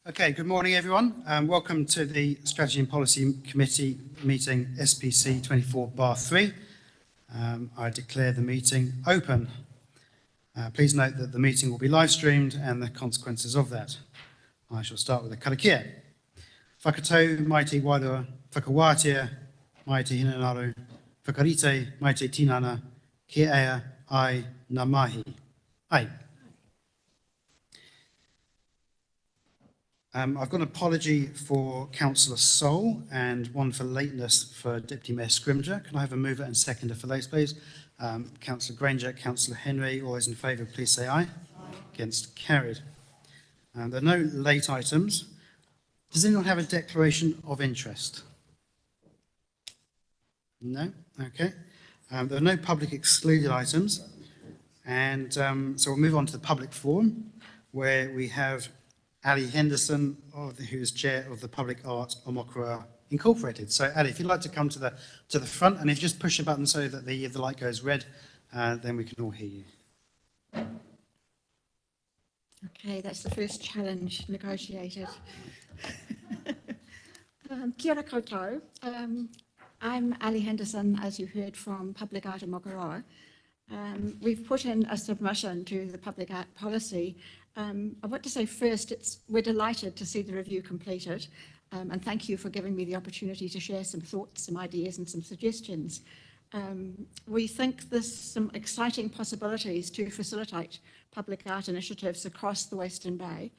Okay, good morning everyone. Welcome to the Strategy and Policy Committee meeting SPC 24/3. I declare the meeting open. Please note that the meeting will be live streamed and the consequences of that. I shall start with the karakia. Whakatau mai te wairua, whakawātea mai te hinanaru, whakarite mai te tinana, ke ea ai ngā mahi. Ai. I've got an apology for Councillor Sol and one for lateness for Deputy Mayor Scrimger. Can I have a mover and seconder for those, please? Councillor Granger, Councillor Henry, all those in favour, please say aye. Aye. Against, carried. There are no late items. Does anyone have a declaration of interest? No? Okay. There are no public excluded items. And so we'll move on to the public forum, where we have Ali Henderson, who is chair of the Public Art Omokura Incorporated. So Ali, if you'd like to come to the front, and if you just push a button so that the light goes red, then we can all hear you. Okay, that's the first challenge negotiated. Kia ora koutou. I'm Ali Henderson, as you heard from Public Art Omokura. We've put in a submission to the Public Art Policy. I want to say first, we're delighted to see the review completed, and thank you for giving me the opportunity to share some thoughts, some ideas and some suggestions. We think there's some exciting possibilities to facilitate public art initiatives across the Western Bay,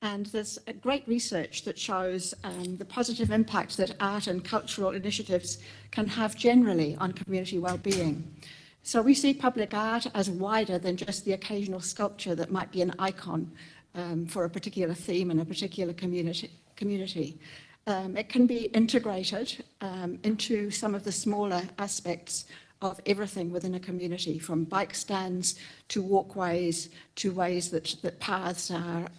and there's a great research that shows the positive impact that art and cultural initiatives can have generally on community well-being. So we see public art as wider than just the occasional sculpture that might be an icon for a particular theme in a particular community. It can be integrated into some of the smaller aspects of everything within a community, from bike stands to walkways to ways that paths are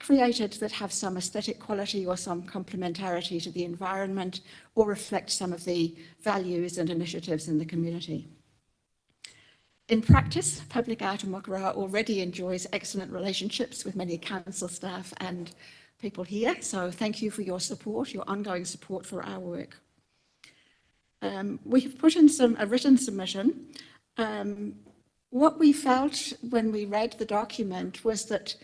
created that have some aesthetic quality or some complementarity to the environment or reflect some of the values and initiatives in the community. In practice, Public Art Omokura already enjoys excellent relationships with many council staff and people here, so thank you for your support, your ongoing support for our work. We have put in a written submission. What we felt when we read the document was that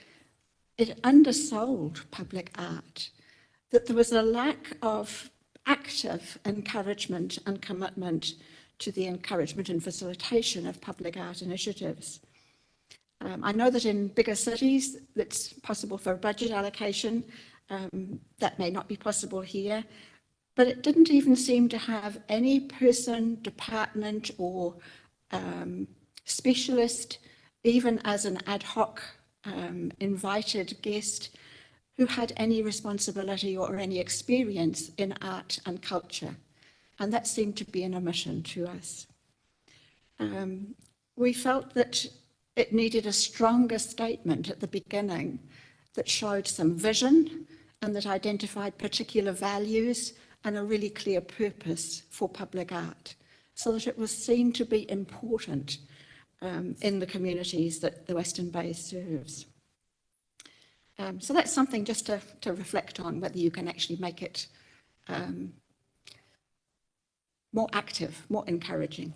it undersold public art, that there was a lack of active encouragement and commitment to the encouragement and facilitation of public art initiatives. I know that in bigger cities it's possible for budget allocation, that may not be possible here, but it didn't even seem to have any person, department or specialist, even as an ad hoc invited guest who had any responsibility or any experience in art and culture. And that seemed to be an omission to us. We felt that it needed a stronger statement at the beginning that showed some vision and that identified particular values and a really clear purpose for public art, so that it was seen to be important in the communities that the Western Bay serves. So that's something just to reflect on, whether you can actually make it more active, more encouraging.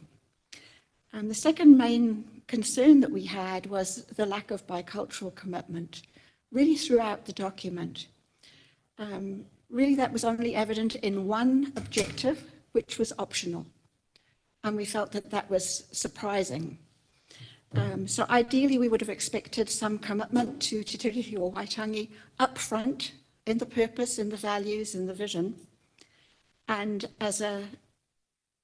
The second main concern that we had was the lack of bicultural commitment, really throughout the document. Really that was only evident in one objective, which was optional. And we felt that that was surprising. So ideally we would have expected some commitment to Te Tiriti or Waitangi up front in the purpose, in the values, in the vision, and as an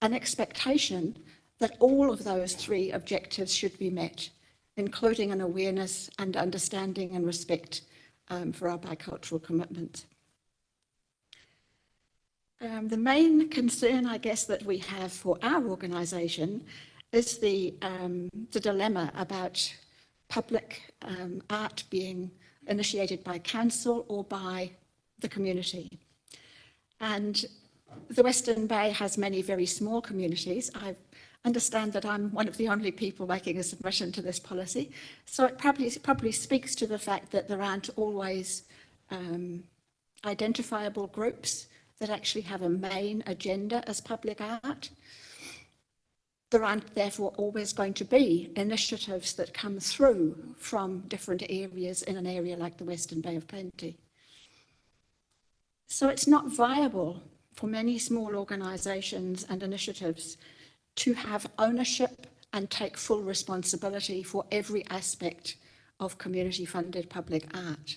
expectation that all of those three objectives should be met, including an awareness and understanding and respect for our bicultural commitment. The main concern, I guess, that we have for our organisation is the dilemma about public art being initiated by council or by the community. And the Western Bay has many very small communities. understand that I'm one of the only people making a submission to this policy. So it probably speaks to the fact that there aren't always identifiable groups that actually have a main agenda as public art. There aren't therefore always going to be initiatives that come through from different areas in an area like the Western Bay of Plenty. So it's not viable for many small organisations and initiatives to have ownership and take full responsibility for every aspect of community-funded public art.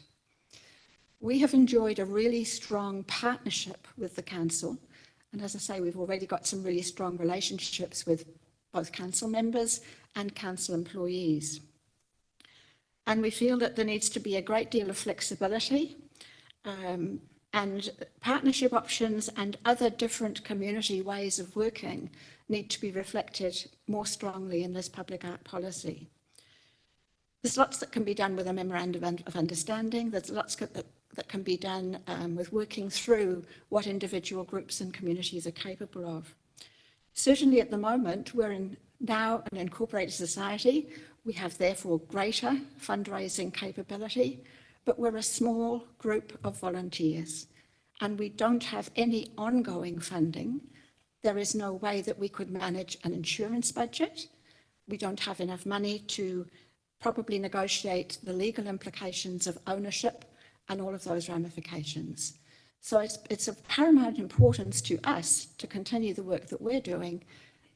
We have enjoyed a really strong partnership with the council, and as I say, we've already got some really strong relationships with both council members and council employees. And we feel that there needs to be a great deal of flexibility and partnership options and other different community ways of working need to be reflected more strongly in this public art policy. There's lots that can be done with a memorandum of understanding. There's lots that can be done with working through what individual groups and communities are capable of. Certainly at the moment, we're now an incorporated society. We have therefore greater fundraising capability, but we're a small group of volunteers and we don't have any ongoing funding. There is no way that we could manage an insurance budget. We don't have enough money to probably negotiate the legal implications of ownership and all of those ramifications. So it's of paramount importance to us to continue the work that we're doing,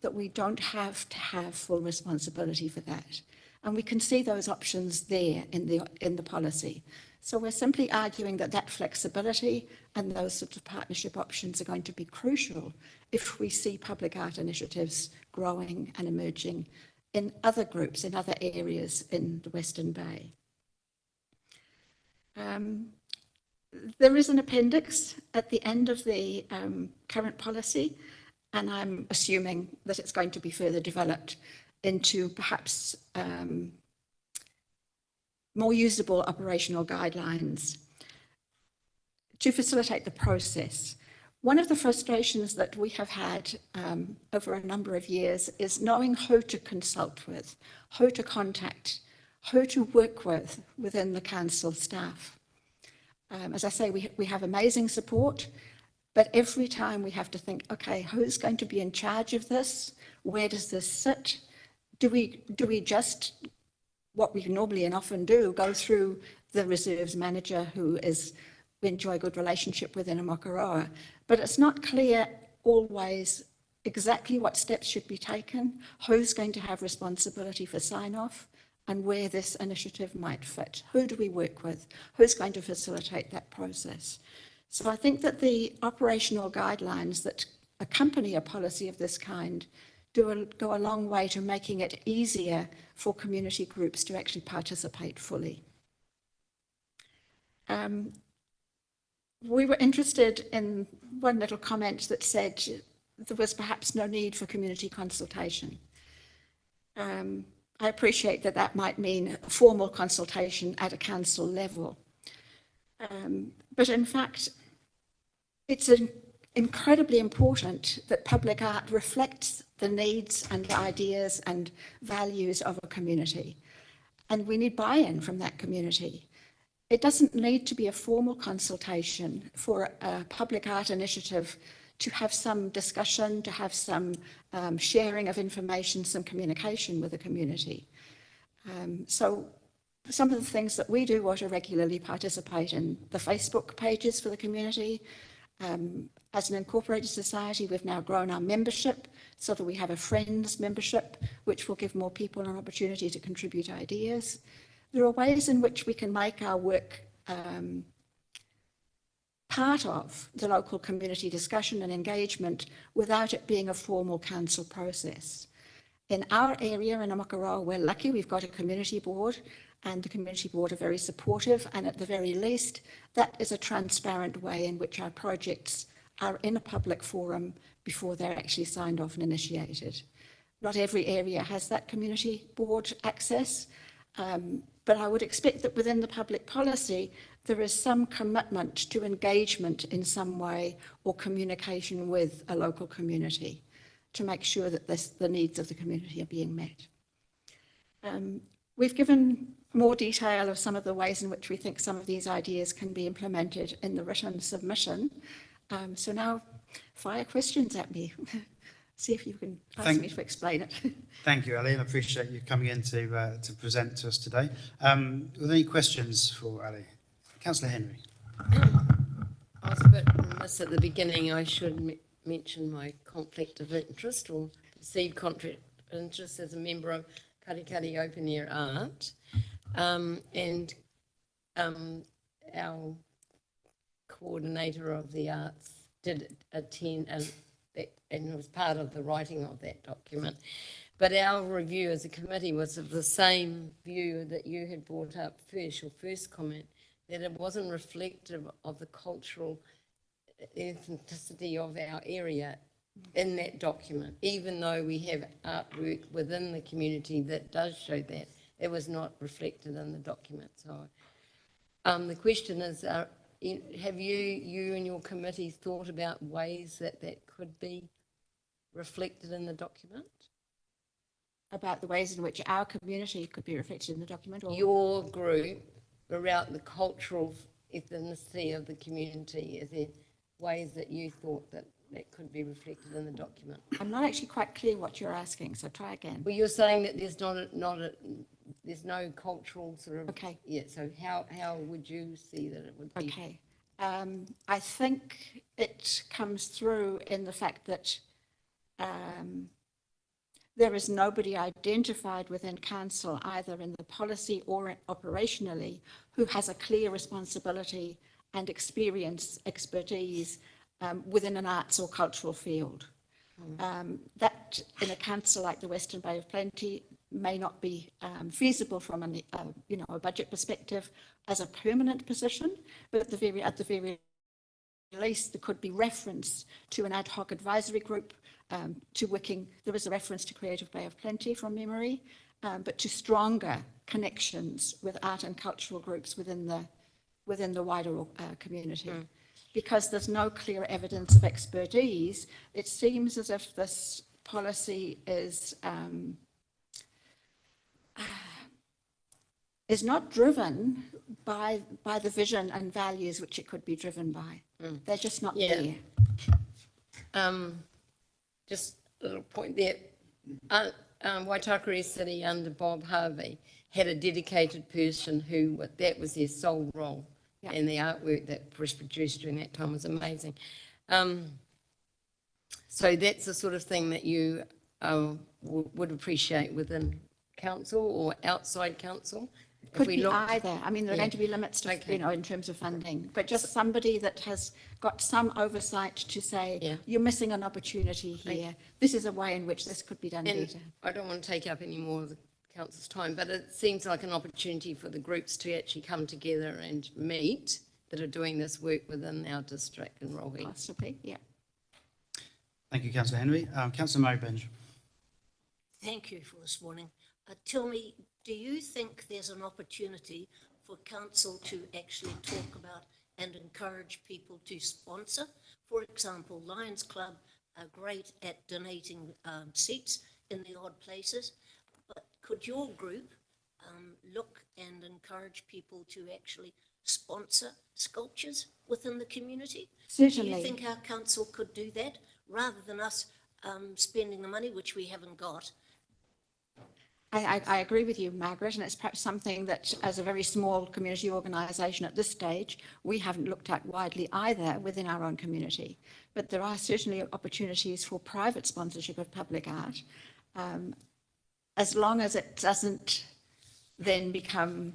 that we don't have to have full responsibility for that. And we can see those options there in the policy. So we're simply arguing that that flexibility and those sorts of partnership options are going to be crucial if we see public art initiatives growing and emerging in other groups, in other areas in the Western Bay. There is an appendix at the end of the current policy, and I'm assuming that it's going to be further developed into perhaps more usable operational guidelines to facilitate the process. One of the frustrations that we have had over a number of years is knowing who to consult with, who to contact, who to work with within the council staff. As I say, we have amazing support, but every time we have to think, okay, who's going to be in charge of this? Where does this sit? Do we just, what we normally and often do, go through the reserves manager who we enjoy a good relationship with in Amakoroa, but it's not clear always exactly what steps should be taken, who's going to have responsibility for sign-off, and where this initiative might fit. Who do we work with? Who's going to facilitate that process? So I think that the operational guidelines that accompany a policy of this kind go a long way to making it easier for community groups to actually participate fully. We were interested in one little comment that said there was perhaps no need for community consultation. I appreciate that that might mean formal consultation at a council level. But in fact, it's incredibly important that public art reflects the needs and ideas and values of a community. And we need buy-in from that community. It doesn't need to be a formal consultation for a public art initiative to have some discussion, to have some sharing of information, some communication with the community. So some of the things that we do are to regularly participate in the Facebook pages for the community. As an incorporated society, we've now grown our membership so that we have a Friends membership, which will give more people an opportunity to contribute ideas. There are ways in which we can make our work part of the local community discussion and engagement without it being a formal council process. In our area in Amakoroa, we're lucky we've got a community board, and the community board are very supportive, and at the very least, that is a transparent way in which our projects are in a public forum before they're actually signed off and initiated. Not every area has that community board access, but I would expect that within the public policy, there is some commitment to engagement in some way or communication with a local community to make sure that the needs of the community are being met. We've given more detail of some of the ways in which we think some of these ideas can be implemented in the written submission. So now fire questions at me. See if you can ask me to explain it. Thank you, Ali. I appreciate you coming in to present to us today. Are there any questions for Ali? Councillor Henry. I was a bit remiss at the beginning. I should mention my conflict of interest or perceived conflict of interest as a member of Karikari Open Air Art. And our coordinator of the arts did attend and was part of the writing of that document. But our review as a committee was of the same view that you had brought up first, your first comment, that it wasn't reflective of the cultural ethnicity of our area in that document. Even though we have artwork within the community that does show that, it was not reflected in the document. So the question is, have you and your committee thought about ways that could be reflected in the document? About the ways in which our community could be reflected in the document? Or your group, around the cultural ethnicity of the community, is there ways that you thought that could be reflected in the document? I'm not actually quite clear what you're asking, so try again. Well, you're saying that there's no cultural sort of... Okay. Yeah, so how would you see that it would be? Okay. I think it comes through in the fact that there is nobody identified within council, either in the policy or operationally, who has a clear responsibility and expertise within an arts or cultural field. That in a council like the Western Bay of Plenty may not be feasible from a budget perspective as a permanent position, but at the very least there could be reference to an ad hoc advisory group, to Wicking. There was a reference to Creative Bay of Plenty from memory, but to stronger connections with art and cultural groups within the wider community. Because there's no clear evidence of expertise, it seems as if this policy is not driven by the vision and values which it could be driven by. They're just not there. Just a little point there. Waitakere City under Bob Harvey had a dedicated person who that was their sole role. Yeah. And the artwork that was produced during that time was amazing. So that's the sort of thing that you would appreciate within council or outside council. Could be either. I mean, there are going to be limits to, in terms of funding, but just somebody that has got some oversight to say, you're missing an opportunity here. This is a way in which this could be done better. I don't want to take up any more of the council's time, but it seems like an opportunity for the groups to actually come together and meet that are doing this work within our district in Rohe. Possibly, yeah. Thank you, Councillor Henry. Councillor Murray Benge. Thank you for this morning. Tell me, do you think there's an opportunity for council to actually talk about and encourage people to sponsor? For example, Lions Club are great at donating seats in the odd places, but could your group look and encourage people to actually sponsor sculptures within the community? Certainly. Do you think our council could do that rather than us spending the money, which we haven't got? I agree with you, Margaret, and it's perhaps something that as a very small community organisation at this stage, we haven't looked at widely either within our own community. But there are certainly opportunities for private sponsorship of public art, as long as it doesn't then become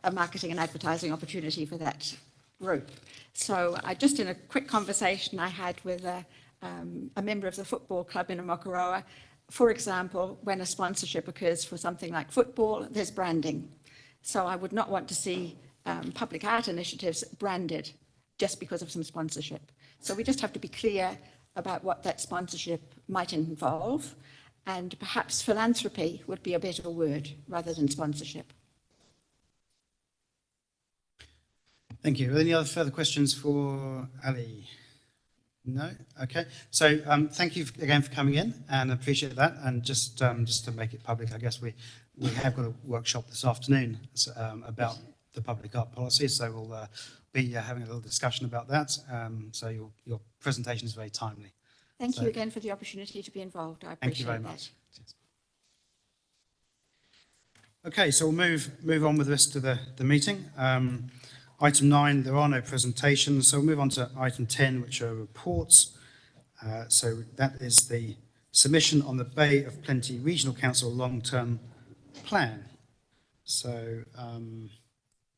a marketing and advertising opportunity for that group. So just in a quick conversation I had with a member of the football club in Amakoroa, for example, when a sponsorship occurs for something like football, there's branding. So I would not want to see public art initiatives branded just because of some sponsorship. So we just have to be clear about what that sponsorship might involve, and perhaps philanthropy would be a better word rather than sponsorship. Thank you. Are there any other further questions for Ali? No? Okay. So thank you again for coming in and appreciate that. And just to make it public, I guess we have got a workshop this afternoon about the public art policy. So we'll be having a little discussion about that. So your presentation is very timely. Thank you again for the opportunity to be involved. I Thank you appreciate very that. much. Cheers. Okay, so we'll move on with the rest of the meeting. Item 9, there are no presentations, so we'll move on to item 10, which are reports. So that is the submission on the Bay of Plenty Regional Council long-term plan. So,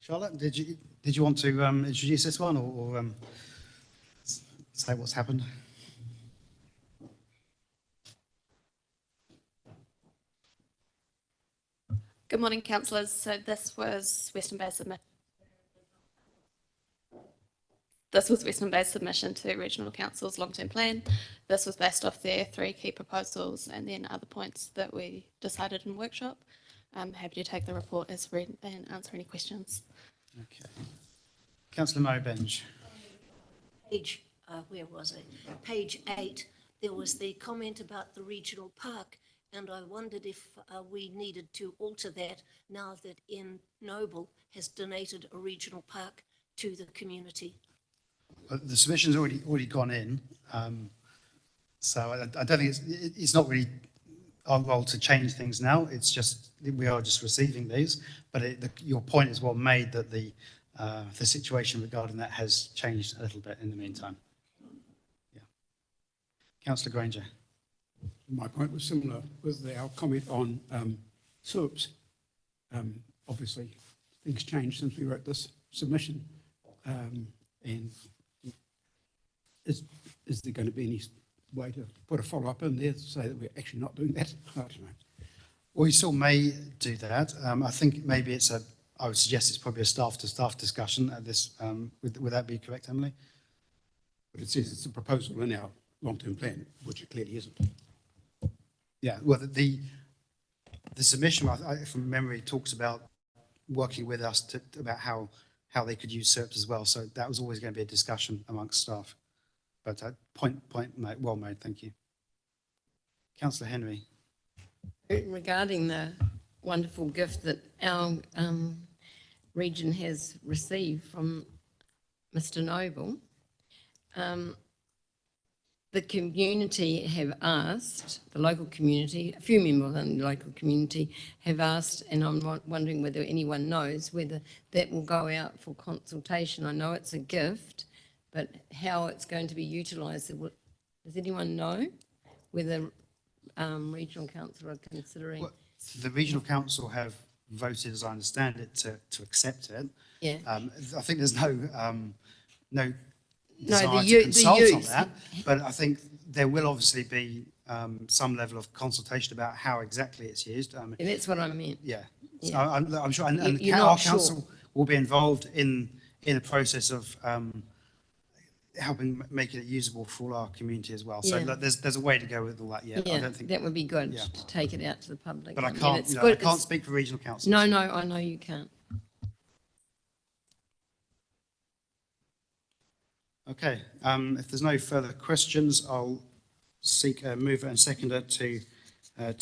Charlotte, did you want to introduce this one or say what's happened? Good morning, councillors. So this was Western Bay's submission. This was Western Bay's submission to Regional Council's long-term plan. This was based off their 3 key proposals and then other points that we decided in workshop. I'm happy to take the report as read and answer any questions. Okay. Councillor Murray Benge. Page, where was it? Page 8, there was the comment about the regional park, and I wondered if we needed to alter that now that Ian Noble has donated a regional park to the community. The submission's already gone in, so I don't think it's not really our role to change things now. It's just we are just receiving these. But your point is well made that the situation regarding that has changed a little bit in the meantime. Yeah, Councillor Granger. My point was similar with our comment on SURPs. Obviously, things changed since we wrote this submission, and is there going to be any way to put a follow-up in there to say that we're actually not doing that? I don't know. Well, we still may do that. I think maybe I would suggest it's probably a staff-to-staff discussion at this. Would that be correct, Emily? But it says it's a proposal in our long-term plan, which it clearly isn't. Yeah, well, the submission, from memory, talks about working with us about how they could use SERPs as well. So that was always going to be a discussion amongst staff. But point well made, thank you. Councillor Henry. Regarding the wonderful gift that our region has received from Mr. Noble, the community have asked, the local community, a few members in the local community have asked, and I'm wondering whether anyone knows whether that will go out for consultation. I know it's a gift, but how it's going to be utilised, does anyone know whether Regional Council are considering? Well, the Regional Council have voted, as I understand it, to accept it. Yeah. I think there's no No, desire the to consult on youth. that, but I think there will obviously be some level of consultation about how exactly it's used. And that's what I meant. Yeah, so Yeah. I'm sure, and You're our not sure. council will be involved in the process of helping make it usable for all our community as well. So Yeah. look, there's a way to go with all that yet. I Yeah, don't think, that would be good yeah. to take it out to the public. but I mean, can't, it's you know, good, I can't it's- speak for regional councils. No, I know you can't. Okay, if there's no further questions, I'll seek a mover and seconder to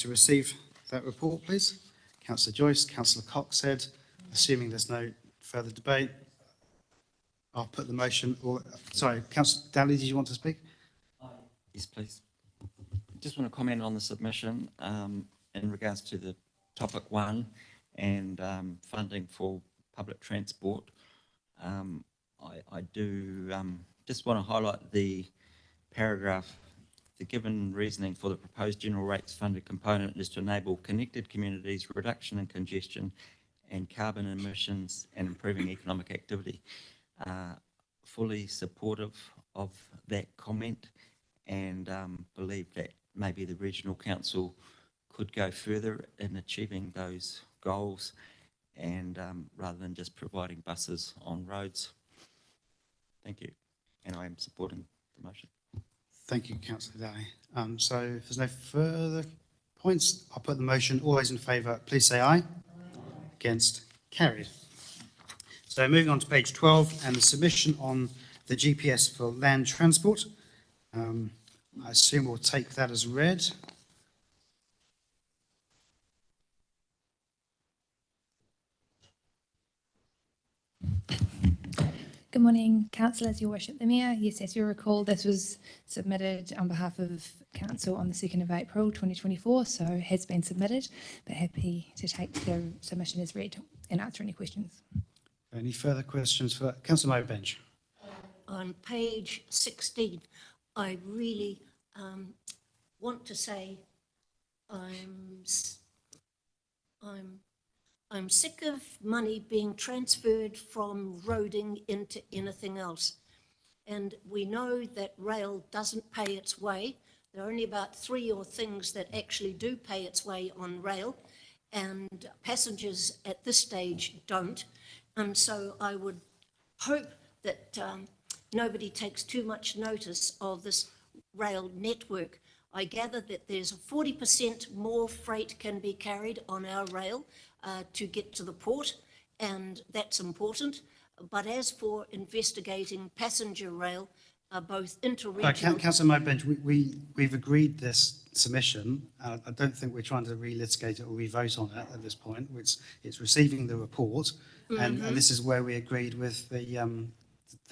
receive that report, please. Councillor Joyce, Councillor Coxhead, assuming there's no further debate, I'll put the motion, sorry, Councillor Daly, did you want to speak? Yes, please. Just want to comment on the submission in regards to the topic 1 and funding for public transport. I do just want to highlight the paragraph. The given reasoning for the proposed general rates funded component is to enable connected communities, reduction in congestion and carbon emissions and improving economic activity. Fully supportive of that comment and believe that maybe the Regional Council could go further in achieving those goals and rather than just providing buses on roads. Thank you. And I am supporting the motion. Thank you, Councillor Daly. So if there's no further points, I'll put the motion. All those in favour, please say aye. Against, carried. So moving on to page 12 and the submission on the GPS for land transport. I assume we'll take that as read. Good morning, councillors, your worship the mayor. Yes, as you recall, this was submitted on behalf of council on the 2nd of April 2024, so it has been submitted, but happy to take the submission as read and answer any questions. Any further questions for Councillor Mobench? On page 16, I really want to say I'm sick of money being transferred from roading into anything else. And we know that rail doesn't pay its way. There are only about 3 or 4 things that actually do pay its way on rail, and passengers at this stage don't. And so I would hope that nobody takes too much notice of this rail network. I gather that there's 40% more freight can be carried on our rail to get to the port, and that's important. But as for investigating passenger rail, both interregional... Councillor Mobench, we've agreed this submission. I don't think we're trying to relitigate it or re-vote on it at this point. It's receiving the report, and this is where we agreed with the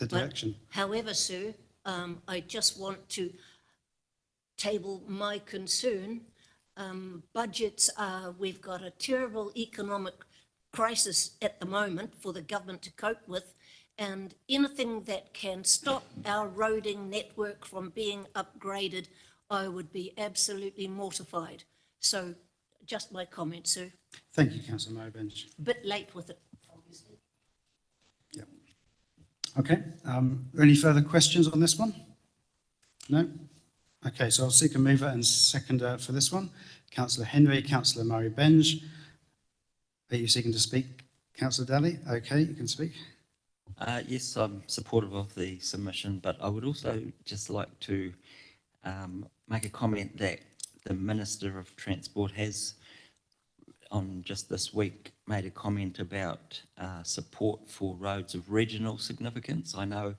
direction. But, however, sir, I just want to table my concern. Budgets we've got a terrible economic crisis at the moment for the government to cope with, and anything that can stop our roading network from being upgraded, I would be absolutely mortified. So just my comment, sir. Thank you, Councillor Mobench. A bit late with it, obviously. Yeah. Okay. Any further questions on this one? No? Okay, so I'll seek a mover and seconder for this one. Councillor Henry, Councillor Murray-Benge. Are you seeking to speak, Councillor Daly? Okay, you can speak. Yes, I'm supportive of the submission, but I would also just like to make a comment that the Minister of Transport has, on just this week, made a comment about support for roads of regional significance. I know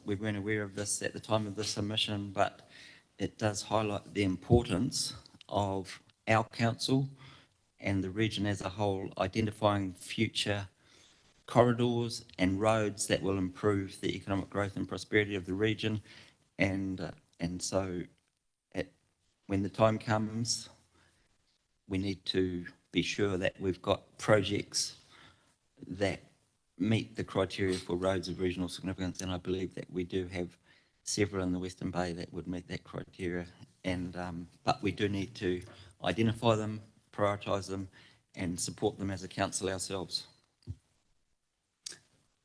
we weren't aware of this at the time of the submission, but it does highlight the importance of our council and the region as a whole identifying future corridors and roads that will improve the economic growth and prosperity of the region. And so when the time comes, we need to be sure that we've got projects that meet the criteria for roads of regional significance, and I believe that we do have several in the Western Bay that would meet that criteria. And but we do need to identify them, prioritise them, and support them as a council ourselves.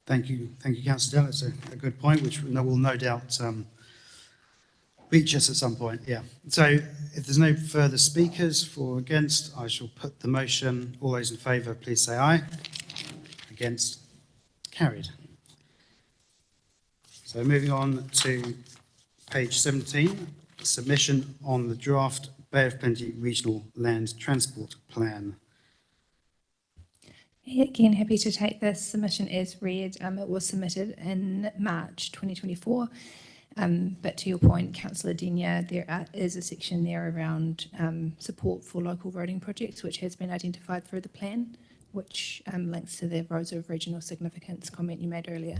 Thank you, Councillor Dell. It's a good point, which will no doubt reach us at some point. Yeah. So if there's no further speakers for or against, I shall put the motion. All those in favour, please say aye. Against. Carried. So moving on to page 17, submission on the draft Bay of Plenty Regional Land Transport Plan. Again, happy to take this submission as read. It was submitted in March 2024. But to your point, Councillor Denia, there is a section there around support for local roading projects, which has been identified through the plan, which links to the roads of regional significance comment you made earlier.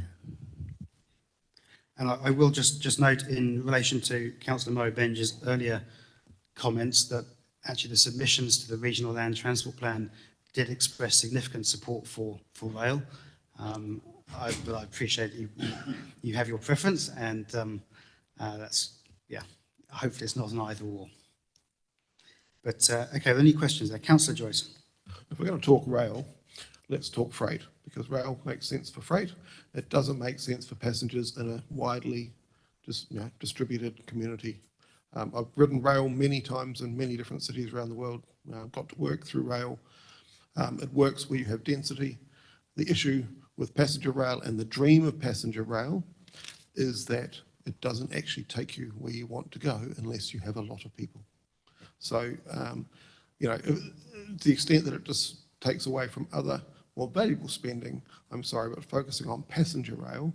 And I will just note in relation to Councillor Murray-Benge's earlier comments that actually the submissions to the Regional Land Transport Plan did express significant support for rail. But I appreciate you have your preference, and that's, yeah, hopefully it's not an either or. But okay, any questions there? Councillor Joyce. If we're going to talk rail, let's talk freight, because rail makes sense for freight. It doesn't make sense for passengers in a widely distributed community. I've ridden rail many times in many different cities around the world. I've got to work through rail. It works where you have density. The issue with passenger rail and the dream of passenger rail is that it doesn't actually take you where you want to go unless you have a lot of people. So, to the extent that it just takes away from other more valuable spending, I'm sorry, but focusing on passenger rail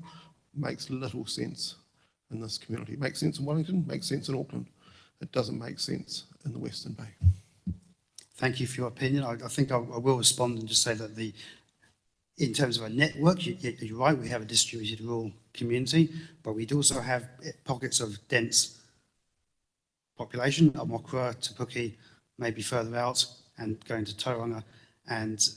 makes little sense. in this community. It makes sense in Wellington, makes sense in Auckland. It doesn't make sense in the Western Bay. Thank you for your opinion. I think I will respond and just say that in terms of a network, you're right, we have a distributed rural community, but we do also have pockets of dense population, Mokura, Te Puke, maybe further out, and going to Tauranga, and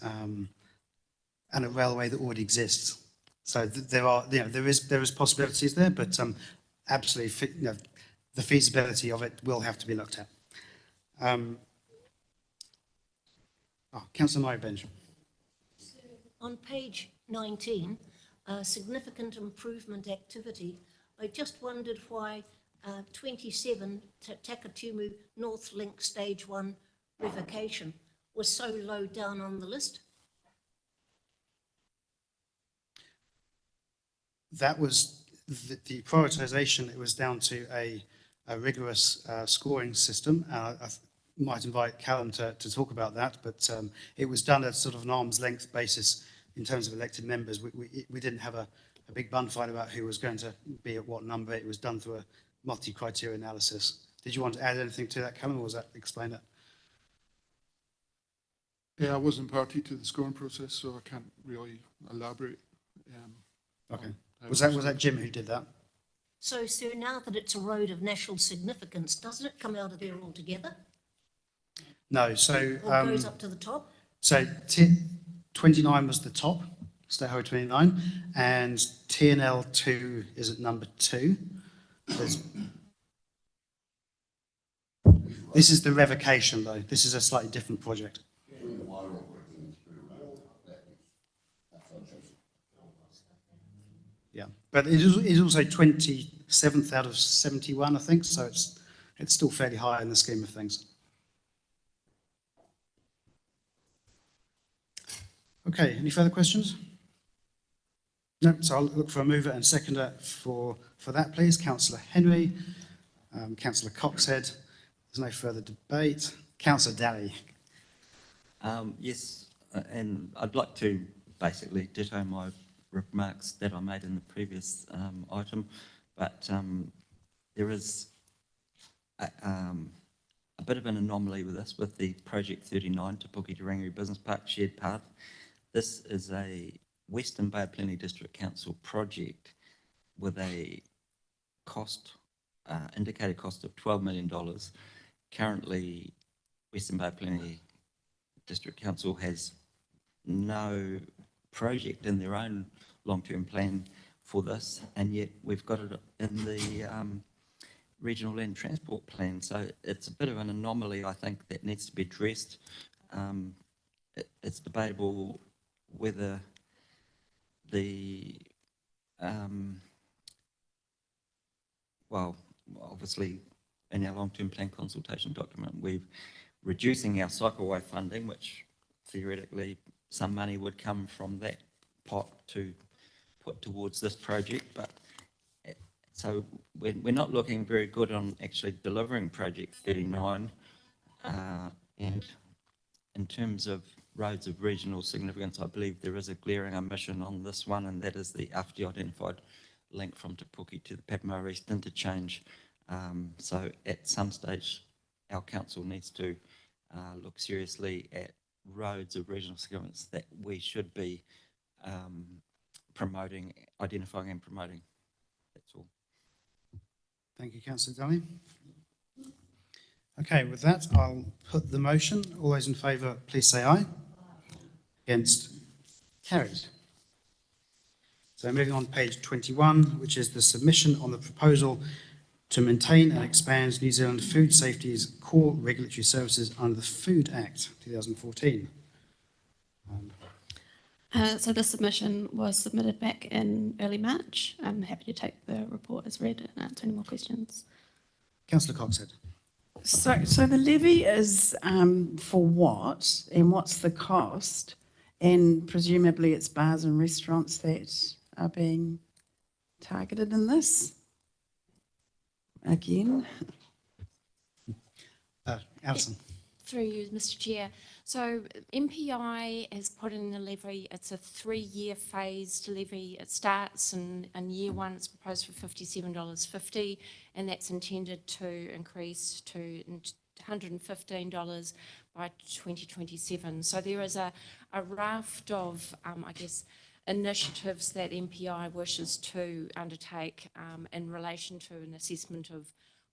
a railway that already exists. So there is possibilities there, but absolutely, the feasibility of it will have to be looked at. Councillor Murray Benjamin. On page 19, significant improvement activity, I just wondered why 27 Takatumu North Link Stage 1 revocation was so low down on the list. That was the prioritisation. It was down to a rigorous scoring system. I might invite Callum to talk about that, but it was done at sort of an arm's length basis in terms of elected members. We didn't have a big bun fight about who was going to be at what number. It was done through a multi-criteria analysis. Did you want to add anything to that, Callum, or was that explain it? Yeah, I wasn't party to the scoring process, so I can't really elaborate. Okay. Was that Jim who did that? So now that it's a road of national significance, doesn't it come out of there altogether? No. So Or goes up to the top? So 29 was the top, State Highway 29, and TNL 2 is at number 2. This is the revocation, though. This is a slightly different project. Yeah, but it is also 27th out of 71, I think, so it's still fairly high in the scheme of things. Okay, any further questions? No, so I'll look for a mover and seconder for that, please. Councillor Henry, Councillor Coxhead. There's no further debate. Councillor Daly. Yes, and I'd like to basically ditto my remarks that I made in the previous item, but there is a bit of an anomaly with this, with the Project 39 Te Puke Te Rangiri Business Park Shared Path. This is a Western Bay of Plenty District Council project with a cost, indicated cost of $12 million. Currently, Western Bay of Plenty District Council has no project in their own long-term plan for this, and yet we've got it in the regional land transport plan. So it's a bit of an anomaly, I think, that needs to be addressed. It's debatable whether the, well, obviously in our long-term plan consultation document, we're reducing our cycleway funding, which theoretically some money would come from that pot to put towards this project, but so we're not looking very good on actually delivering Project 39, and in terms of roads of regional significance, I believe there is a glaring omission on this one, and that is the AFTI identified link from Te Puke to the Papamoa East interchange. So at some stage, our council needs to look seriously at roads of regional significance that we should be promoting, identifying and promoting. That's all. Thank you, Councillor Daly. Okay, with that, I'll put the motion. All those in favour, please say aye. Against? Carried. So moving on to page 21, which is the submission on the proposal to maintain and expand New Zealand Food Safety's core regulatory services under the Food Act 2014. So the submission was submitted back in early March. I'm happy to take the report as read and answer any more questions. Councillor Coxhead. So the levy is for what, and what's the cost? And presumably it's bars and restaurants that are being targeted in this. Again. Alison. Through you, Mr. Chair. So MPI has put in a levy, it's a 3-year phased levy. It starts in year one, it's proposed for $57.50, and that's intended to increase to $115 by 2027. So there is a raft of, initiatives that MPI wishes to undertake in relation to an assessment of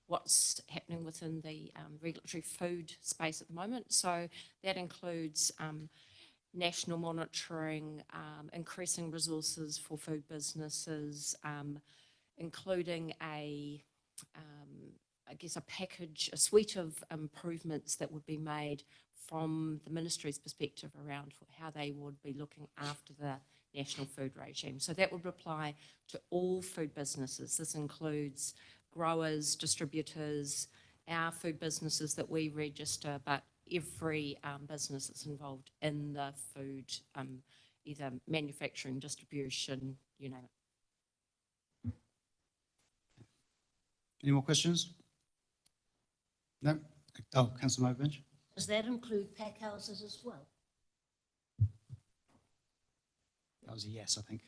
what's happening within the regulatory food space at the moment. So that includes national monitoring, increasing resources for food businesses, including a package, a suite of improvements that would be made from the ministry's perspective around how they would be looking after the national food regime. So that would apply to all food businesses. This includes growers, distributors, our food businesses that we register, but every business that's involved in the food, either manufacturing, distribution, you name it. Any more questions? No? Oh, Councillor Mowbridge. Does that include pack houses as well? That was a yes, I think.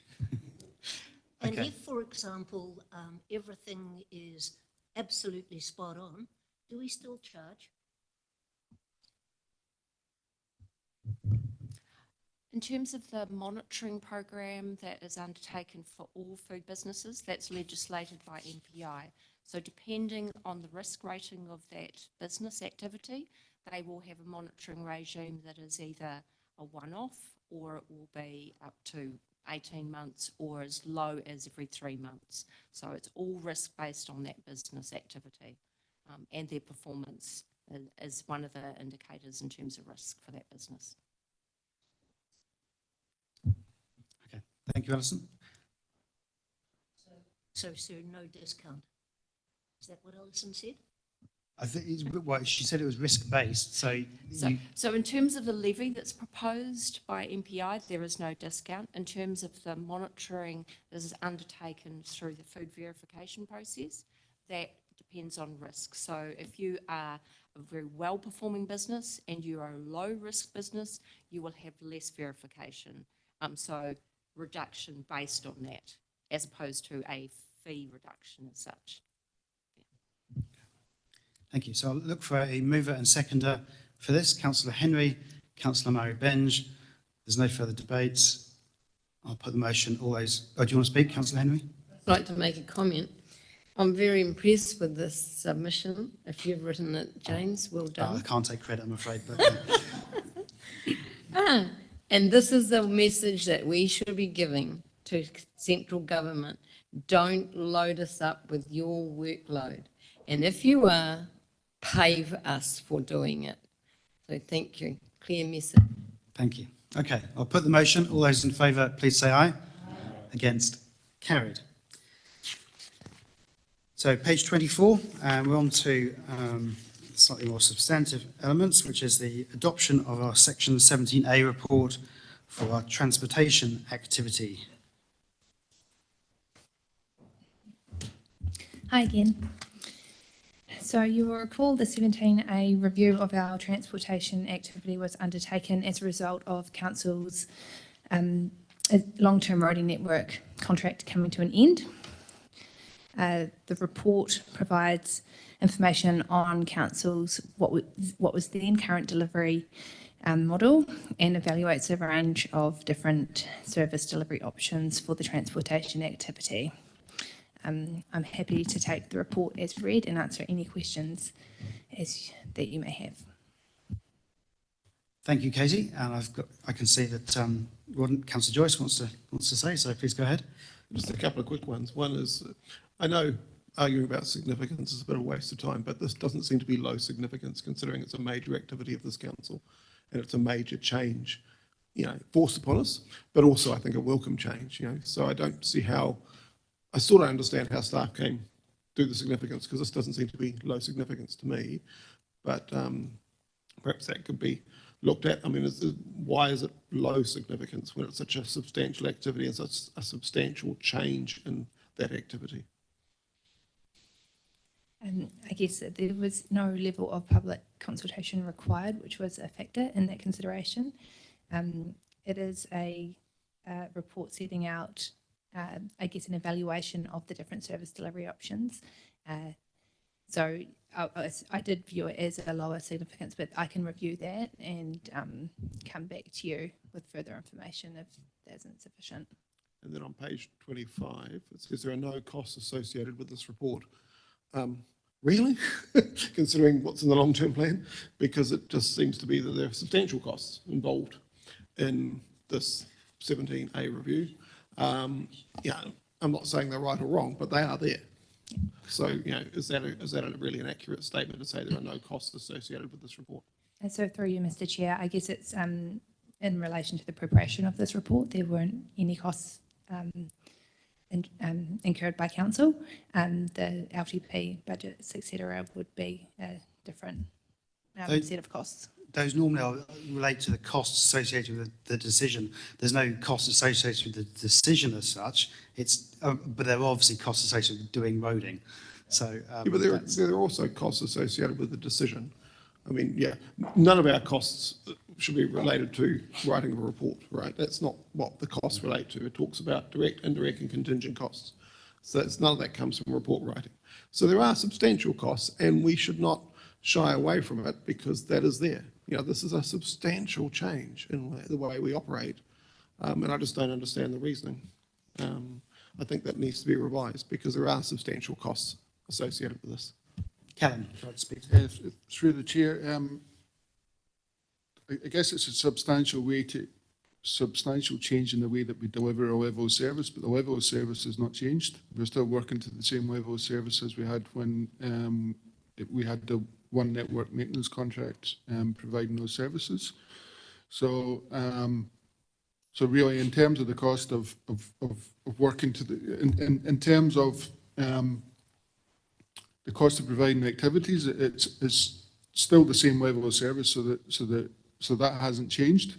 And Okay. if, for example, everything is absolutely spot on, do we still charge? In terms of the monitoring program that is undertaken for all food businesses, that's legislated by MPI. So depending on the risk rating of that business activity, they will have a monitoring regime that is either a one-off or it will be up to 18 months or as low as every 3 months. So it's all risk based on that business activity, and their performance is one of the indicators in terms of risk for that business. Okay. Thank you, Alison. So no discount. Is that what Alison said? I think well, she said it was risk-based, so So in terms of the levy that's proposed by MPI, there is no discount. In terms of the monitoring that is undertaken through the food verification process, that depends on risk. So if you are a very well-performing business and you are a low-risk business, you will have less verification. So reduction based on that, as opposed to a fee reduction as such. thank you. So I'll look for a mover and seconder for this. Councillor Henry, Councillor Murray-Benge. There's no further debates. I'll put the motion. All those. Oh, do you want to speak, Councillor Henry? I'd like to make a comment. I'm very impressed with this submission. If you've written it, James, well I done. can't take credit, I'm afraid. But And this is the message that we should be giving to central government. Don't load us up with your workload. And if you are, pay us for doing it. So thank you. Clear message. thank you. Okay, I'll put the motion. All those in favour, please say aye. Aye. Against? Carried. So page 24, we're on to slightly more substantive elements, which is the adoption of our Section 17A report for our transportation activity. Hi again. So you will recall the 17A review of our transportation activity was undertaken as a result of Council's long-term roading network contract coming to an end. The report provides information on Council's what was then current delivery model and evaluates a range of different service delivery options for the transportation activity. I'm happy to take the report as read and answer any questions that you may have. Thank you, Katie. And I can see that Councillor Joyce wants to say, so please go ahead. Just a couple of quick ones. One is, I know arguing about significance is a bit of a waste of time, but this doesn't seem to be low significance considering it's a major activity of this council and it's a major change, forced upon us, but also I think a welcome change, So I don't see how, I still don't understand how staff came to the significance because this doesn't seem to be low significance to me, but perhaps that could be looked at. I mean, why is it low significance when it's such a substantial activity and such a substantial change in that activity? I guess that there was no level of public consultation required, which was a factor in that consideration. It is a report setting out, I guess, an evaluation of the different service delivery options. So I did view it as a lower significance, but I can review that and come back to you with further information if that isn't sufficient. And then on page 25, it says there are no costs associated with this report. Really? Considering what's in the long-term plan? Because it just seems to be that there are substantial costs involved in this 17A review. Yeah, I'm not saying they're right or wrong, but they are there. So, is that really an accurate statement to say there are no costs associated with this report? And so through you, Mr. Chair, I guess it's in relation to the preparation of this report, there weren't any costs incurred by council. The LTP budgets, etc., would be a different set of costs. Those normally relate to the costs associated with the decision. There's no costs associated with the decision as such. But there are obviously costs associated with doing roading. So, but there are also costs associated with the decision. I mean, none of our costs should be related to writing a report, right? That's not what the costs relate to. It talks about direct, indirect, and contingent costs. So none of that comes from report writing. So there are substantial costs, and we should not shy away from it because that is there. This is a substantial change in the way we operate, and I just don't understand the reasoning. I think that needs to be revised because there are substantial costs associated with this. Callum, would you like to speak? Through the chair, I guess it's a substantial change in the way that we deliver a level of service, but the level of service has not changed. We're still working to the same level of service as we had when we had the one network maintenance contract providing those services. So, so really, in terms of the cost of working to in terms of the cost of providing activities, it's still the same level of service. So that hasn't changed.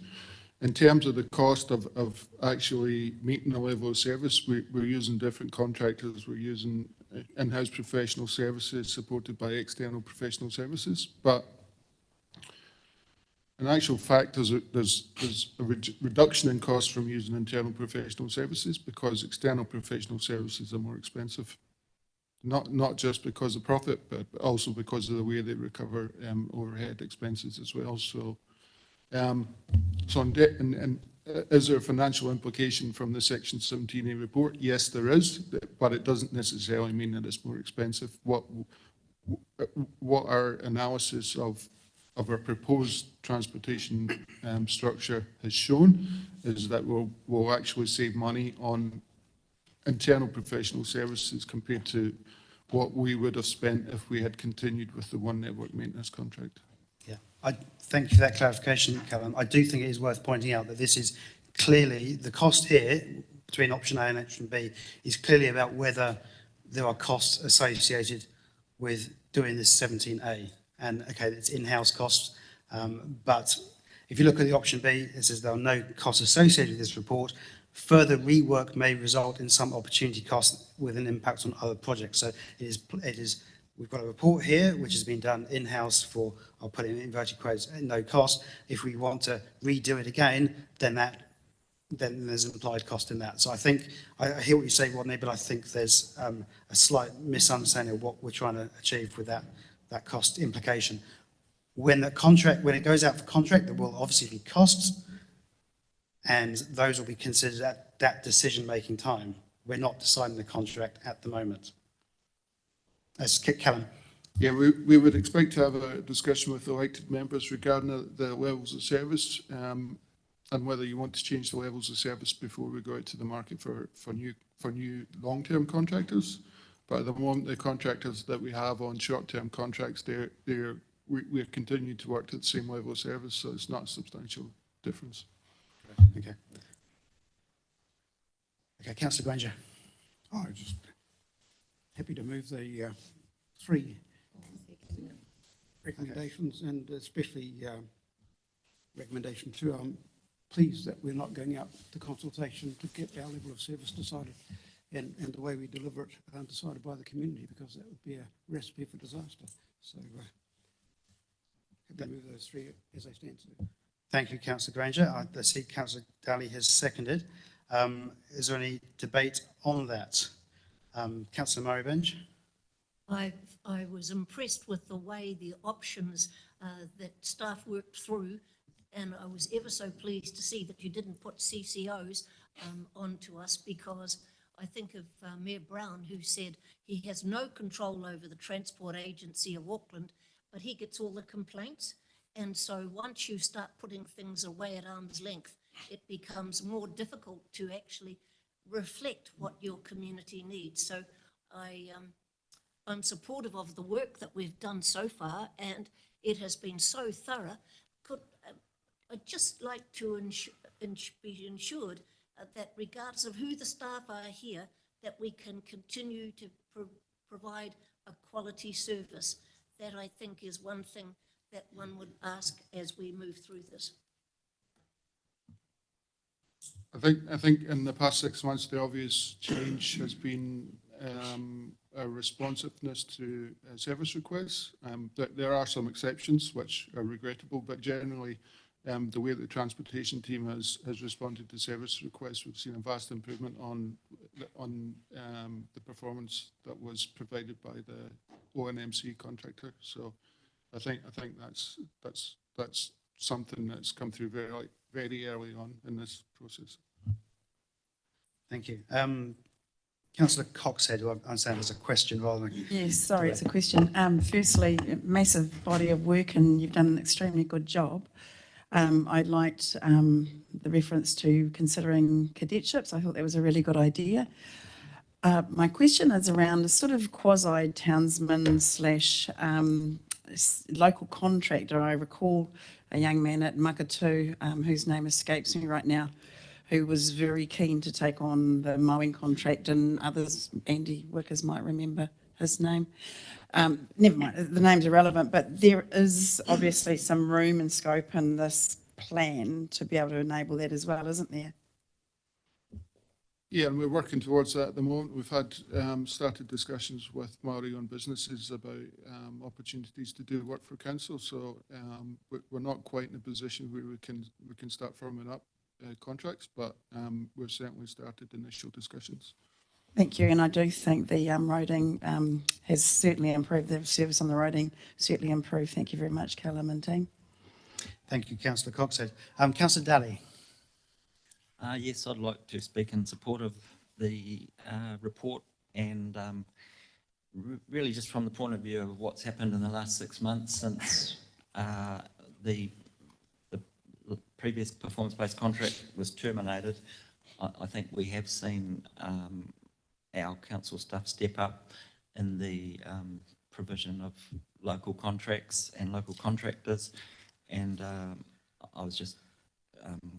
In terms of the cost of actually meeting the level of service, we're using different contractors. We're using in-house professional services supported by external professional services. But in actual fact, there's a reduction in cost from using internal professional services because external professional services are more expensive. Not just because of profit, but also because of the way they recover overhead expenses as well. So, is there a financial implication from the Section 17A report? Yes, there is, but it doesn't necessarily mean that it's more expensive. What our analysis of our proposed transportation structure has shown is that we'll actually save money on internal professional services compared to what we would have spent if we had continued with the one network maintenance contract. Yeah, I thank you for that clarification, Callum. I do think it is worth pointing out that this is clearly the cost here between option A and option B is clearly about whether there are costs associated with doing this 17A. And okay, it's in-house costs, but if you look at the option B, it says there are no costs associated with this report. Further rework may result in some opportunity costs with an impact on other projects. So it is. We've got a report here which has been done in-house for, I'll put it in inverted quotes, no cost. If we want to redo it again, then there's an implied cost in that. So I think, I hear what you say, Rodney, but I think there's a slight misunderstanding of what we're trying to achieve with that cost implication. When it goes out for contract, there will obviously be costs, and those will be considered at that decision-making time. We're not deciding the contract at the moment. As Callum. Yeah, we would expect to have a discussion with elected members regarding the levels of service and whether you want to change the levels of service before we go out to the market for new long-term contractors. But at the moment, the contractors that we have on short-term contracts, we're continuing to work to the same level of service, so it's not a substantial difference. Okay. Okay, Councillor Granger. I'm just happy to move the three recommendations, and especially recommendation 2. I'm pleased that we're not going out to consultation to get our level of service decided. and the way we deliver it decided by the community, because that would be a recipe for disaster. So happy to move those three as they stand. Thank you, Councillor Granger. I see Councillor Daly has seconded. Is there any debate on that? Councillor Murray-Benj? I was impressed with the way the options that staff worked through, and I was ever so pleased to see that you didn't put CCOs onto us, because I think of Mayor Brown, who said he has no control over the Transport Agency of Auckland, but he gets all the complaints. And so once you start putting things away at arm's length, it becomes more difficult to actually reflect what your community needs. So I'm supportive of the work that we've done so far, and it has been so thorough. I'd just like to be ensured that regardless of who the staff are here, that we can continue to provide a quality service. That, I think, is one thing that one would ask as we move through this. I think in the past 6 months, the obvious change has been a responsiveness to service requests. There are some exceptions which are regrettable, but generally the way that the transportation team has responded to service requests, we've seen a vast improvement on the performance that was provided by the ONMC contractor. So I think that's something that's come through very early on in this process. Thank you. Councillor Coxhead, who I understand has a question rather than... Yes, sorry, it's a question. Firstly, massive body of work, and you've done an extremely good job. I liked the reference to considering cadetships. I thought that was a really good idea. My question is around a sort of quasi-townsman slash local contractor. I recall a young man at Makatu, whose name escapes me right now, who was very keen to take on the mowing contract, and others, Andy Wickers might remember his name. Never mind, the name's irrelevant, but there is obviously some room and scope in this plan to be able to enable that as well, isn't there? Yeah, and we're working towards that at the moment. We've had started discussions with Māori-owned businesses about opportunities to do work for council. So we're not quite in a position where we can start firming up contracts, but we've certainly started initial discussions. Thank you, and I do think the roading has certainly improved. The service on the roading certainly improved. Thank you very much, Callum and team. Thank you, Councillor Coxhead. Councillor Daly. Yes, I'd like to speak in support of the report, and really just from the point of view of what's happened in the last 6 months since the previous performance-based contract was terminated. I think we have seen our council staff step up in the provision of local contracts and local contractors, and I was just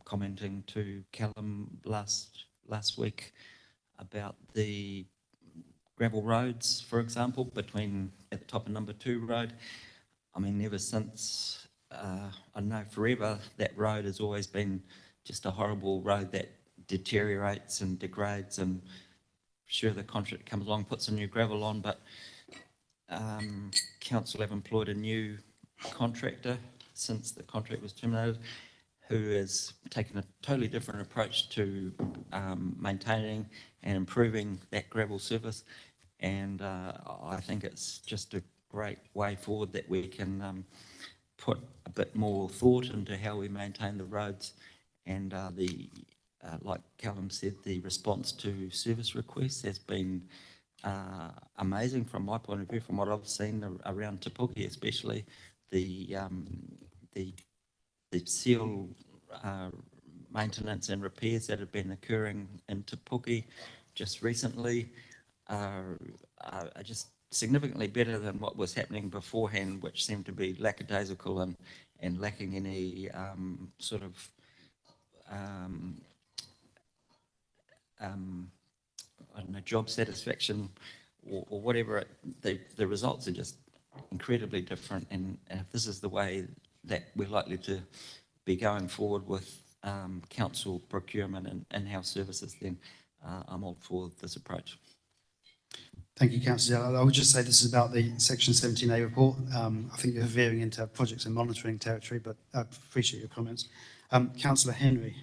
commenting to Callum last week about the gravel roads, for example, between at the top of number 2 road. I mean, ever since, I know forever, that road has always been just a horrible road that deteriorates and degrades, and sure, the contract comes along, puts a new gravel on, but council have employed a new contractor since the contract was terminated, who has taken a totally different approach to maintaining and improving that gravel surface. And I think it's just a great way forward that we can put a bit more thought into how we maintain the roads. And like Callum said, the response to service requests has been amazing from my point of view, from what I've seen around Te Puke, especially the seal maintenance and repairs that have been occurring in Te Puke just recently are just significantly better than what was happening beforehand, which seemed to be lackadaisical and lacking any sort of I don't know, job satisfaction or whatever. The results are just incredibly different, and if this is the way that we're likely to be going forward with council procurement and in-house services, then I'm all for this approach. Thank you, Councillor Dale. I would just say this is about the Section 17A report. I think you're veering into projects and monitoring territory, but I appreciate your comments. Councillor Henry.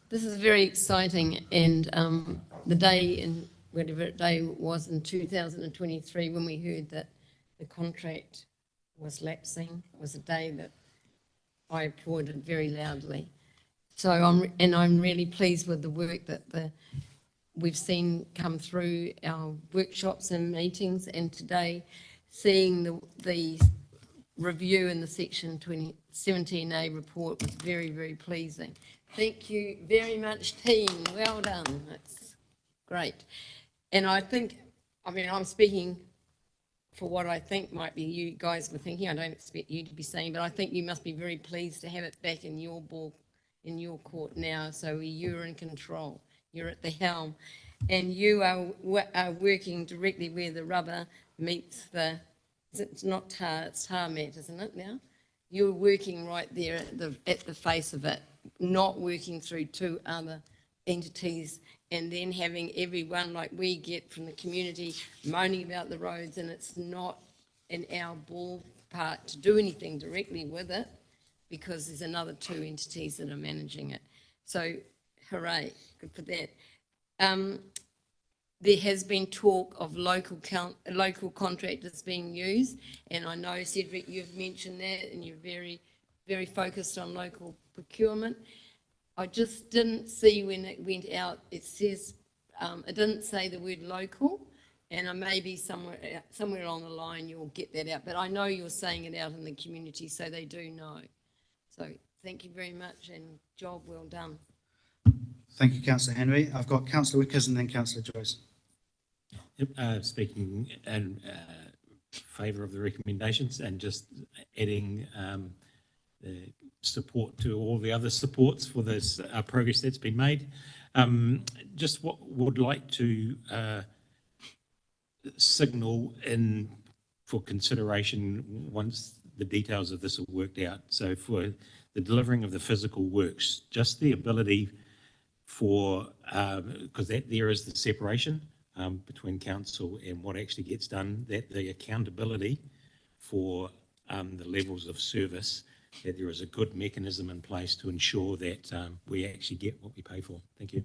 This is very exciting, and the day in whatever day it was in 2023 when we heard that the contract was lapsing was a day that I applauded very loudly. So I'm really pleased with the work that we've seen come through our workshops and meetings, and today seeing the review in the Section 17A report was very, very pleasing. Thank you very much, team. Well done. That's great. And I think, I mean, I'm speaking for what I think might be you guys were thinking. I don't expect you to be saying, but I think you must be very pleased to have it back in your ball, in your court now. So you're in control. You're at the helm. And you are working directly where the rubber meets the, it's not tar, it's tarmac, isn't it now? You're working right there at the face of it, not working through two other entities and then having everyone like we get from the community moaning about the roads, and it's not in our ballpark to do anything directly with it because there's another two entities that are managing it. So hooray, good for that. There has been talk of local contractors being used, and I know, Cedric, you've mentioned that, and you're very, very focused on local procurement. I just didn't see when it went out, it says, it didn't say the word local, and maybe somewhere along the line you'll get that out, but I know you're saying it out in the community, so they do know. So thank you very much, and job well done. Thank you, Councillor Henry. I've got Councillor Wickers and then Councillor Joyce. Yep, speaking in favour of the recommendations and just adding the support to all the other supports for this progress that's been made. Just what would like to signal in for consideration once the details of this are worked out. So for the delivering of the physical works, just the ability for, because there is the separation between council and what actually gets done, that the accountability for the levels of service, that there is a good mechanism in place to ensure that we actually get what we pay for. Thank you.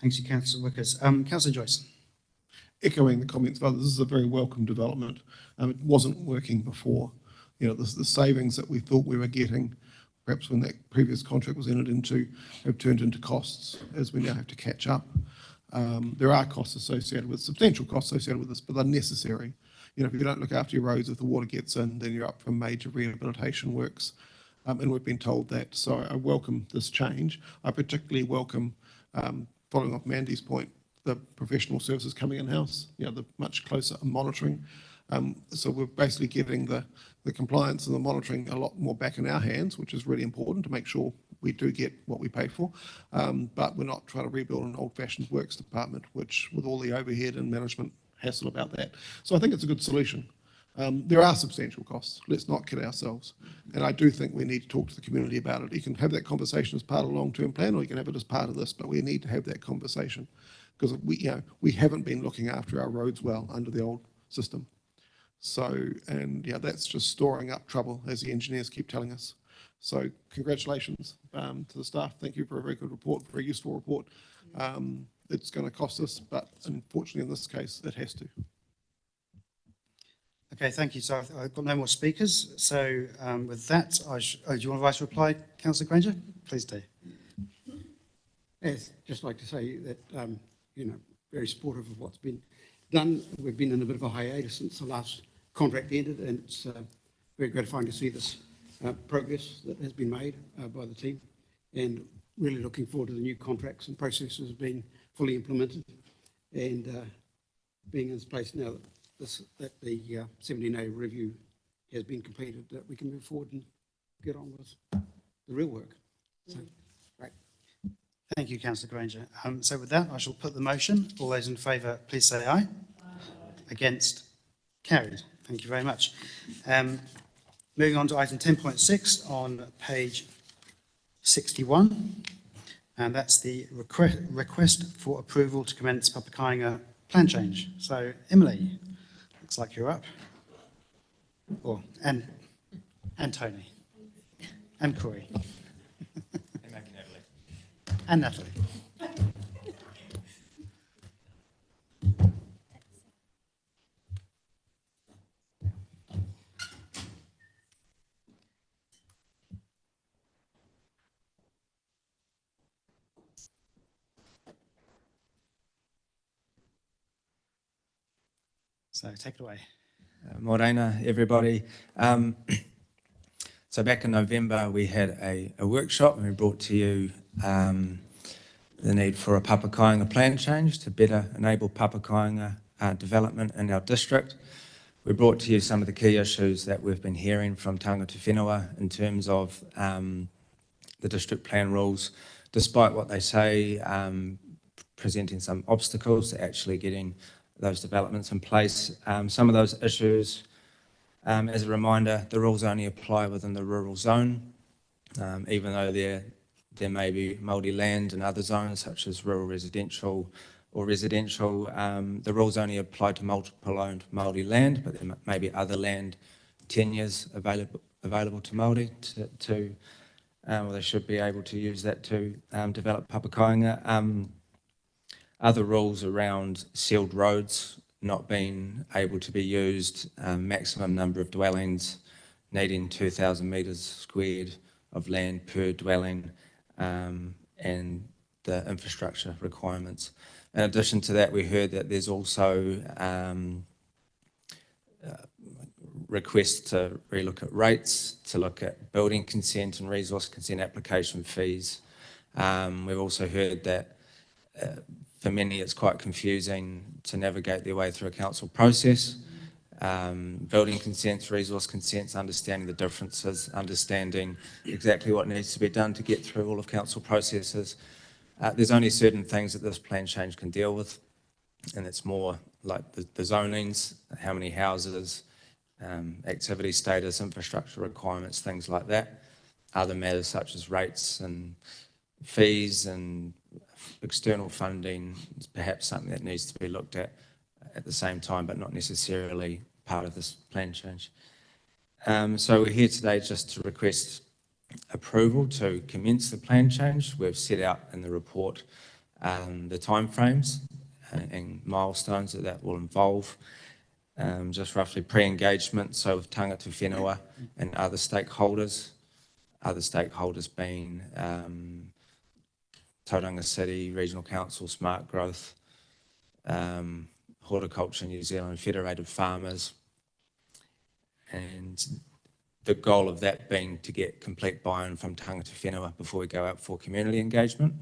Thank you, Councillor Wickers. Councillor Joyce. Echoing the comments of others, this is a very welcome development. It wasn't working before. You know, the savings that we thought we were getting, perhaps when that previous contract was entered into, have turned into costs as we now have to catch up. There are costs associated with, substantial costs associated with this, but they're necessary. You know, if you don't look after your roads, if the water gets in, then you're up for major rehabilitation works. And we've been told that. So I welcome this change. I particularly welcome, following off Mandy's point, the professional services coming in-house, you know, the much closer monitoring. So we're basically getting the compliance and the monitoring a lot more back in our hands, which is really important to make sure we do get what we pay for. But we're not trying to rebuild an old-fashioned works department, which with all the overhead and management hassle about that. So I think it's a good solution. There are substantial costs. Let's not kid ourselves. And I do think we need to talk to the community about it. You can have that conversation as part of a long-term plan, or you can have it as part of this, but we need to have that conversation because we haven't been looking after our roads well under the old system. So, and yeah, that's just storing up trouble, as the engineers keep telling us. So congratulations to the staff. Thank you for a very good report, very useful report. It's going to cost us, but unfortunately in this case, it has to. Okay, thank you. So I've got no more speakers. So with that, do you want to write a reply, Councillor Granger? Please do. Yes, just like to say that, you know, very supportive of what's been done. We've been in a bit of a hiatus since the last contract ended, and it's very gratifying to see this progress that has been made by the team, and really looking forward to the new contracts and processes being fully implemented and being in place now that the 17A review has been completed, that we can move forward and get on with the real work. So, great. Thank you, Councillor Granger. So with that, I shall put the motion. All those in favour, please say aye. Against? Carried. Thank you very much. Moving on to item 10.6 on page 61, and that's the request for approval to commence Papakāinga plan change. So, Emily, looks like you're up. And Tony. And Corey. And Natalie. So take it away. Morena, everybody. So back in November, we had a workshop and we brought to you the need for a Papakāinga plan change to better enable Papakāinga development in our district. We brought to you some of the key issues that we've been hearing from tangata whenua in terms of the district plan rules, despite what they say, presenting some obstacles to actually getting those developments in place. Some of those issues, as a reminder, the rules only apply within the rural zone, even though there may be Māori land in other zones such as rural residential or residential. The rules only apply to multiple owned Māori land, but there may be other land tenures available to Māori or they should be able to use that to develop Papakāinga. Other rules around sealed roads not being able to be used, maximum number of dwellings needing 2,000 metres squared of land per dwelling, and the infrastructure requirements. In addition to that, we heard that there's also requests to relook at rates, to look at building consent and resource consent application fees. We've also heard that for many, it's quite confusing to navigate their way through a council process. Building consents, resource consents, understanding the differences, understanding exactly what needs to be done to get through all of council processes. There's only certain things that this plan change can deal with, and it's more like the zonings, how many houses, activity status, infrastructure requirements, things like that. Other matters such as rates and fees and external funding is perhaps something that needs to be looked at the same time, but not necessarily part of this plan change. So we're here today just to request approval to commence the plan change. We've set out in the report the timeframes and milestones that will involve, just roughly pre-engagement, so with tangata whenua and other stakeholders being Tauranga City, Regional Council, Smart Growth, Horticulture New Zealand, Federated Farmers, and the goal of that being to get complete buy-in from tangata whenua before we go out for community engagement.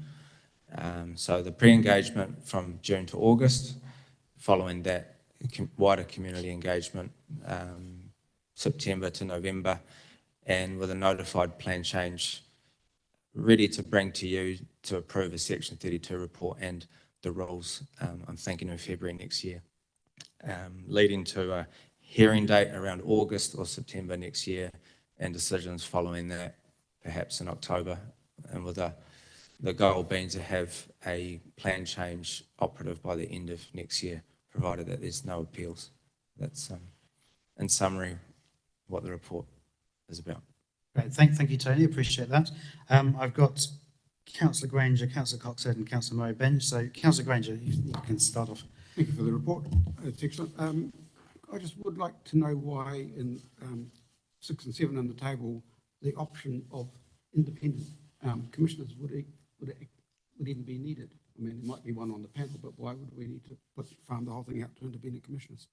So the pre-engagement from June to August, following that wider community engagement, September to November, and with a notified plan change ready to bring to you to approve a Section 32 report and the rules, I'm thinking in February next year, leading to a hearing date around August or September next year, and decisions following that, perhaps in October, and with the goal being to have a plan change operative by the end of next year, provided that there's no appeals. That's, in summary, what the report is about. Great, thank you, Tony. Appreciate that. I've got Councillor Granger, Councillor Coxhead, and Councillor Murray Bench. So, Councillor Granger, you can start off. Thank you for the report. It's excellent. I just would like to know why in 6 and 7 on the table, the option of independent commissioners would even be needed. I mean, there might be one on the panel, but why would we need to farm the whole thing out to independent commissioners?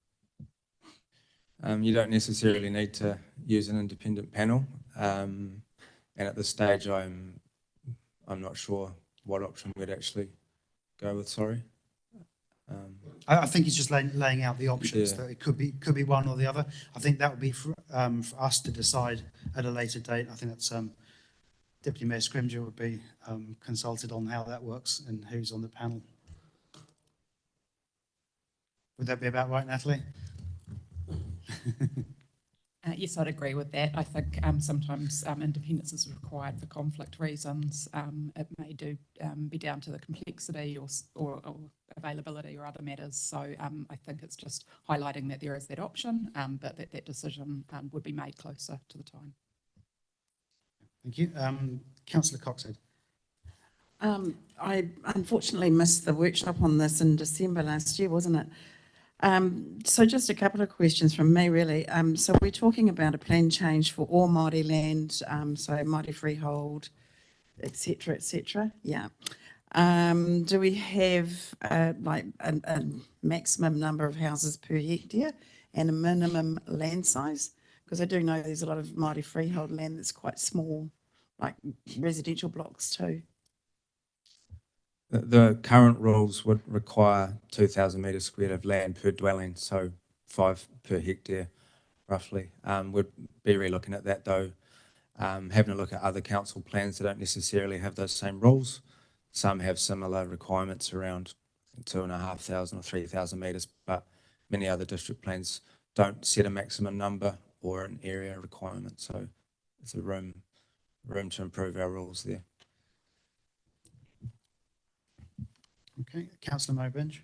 You don't necessarily need to use an independent panel, and at this stage, I'm not sure what option we'd actually go with. Sorry. I think he's just laying out the options, that it could be one or the other. I think that would be for us to decide at a later date. I think that's Deputy Mayor Scrimgeour would be consulted on how that works and who's on the panel. Would that be about right, Natalie? Yes, I'd agree with that. I think sometimes independence is required for conflict reasons. It may be down to the complexity or availability or other matters. So I think it's just highlighting that there is that option, but that decision would be made closer to the time. Thank you. Councillor Coxhead. I unfortunately missed the workshop on this in December last year, wasn't it? So just a couple of questions from me, really. So we're talking about a plan change for all Māori land, so Māori freehold, et cetera, yeah. Do we have like a maximum number of houses per hectare and a minimum land size? Because I do know there's a lot of Māori freehold land that's quite small, like residential blocks too. The current rules would require 2,000 metres squared of land per dwelling, so 5 per hectare, roughly. We'd be re-looking at that though, having a look at other council plans that don't necessarily have those same rules. Some have similar requirements around 2,500 or 3,000 metres, but many other district plans don't set a maximum number or an area requirement, so there's a room to improve our rules there. Okay, Councillor Mowbridge.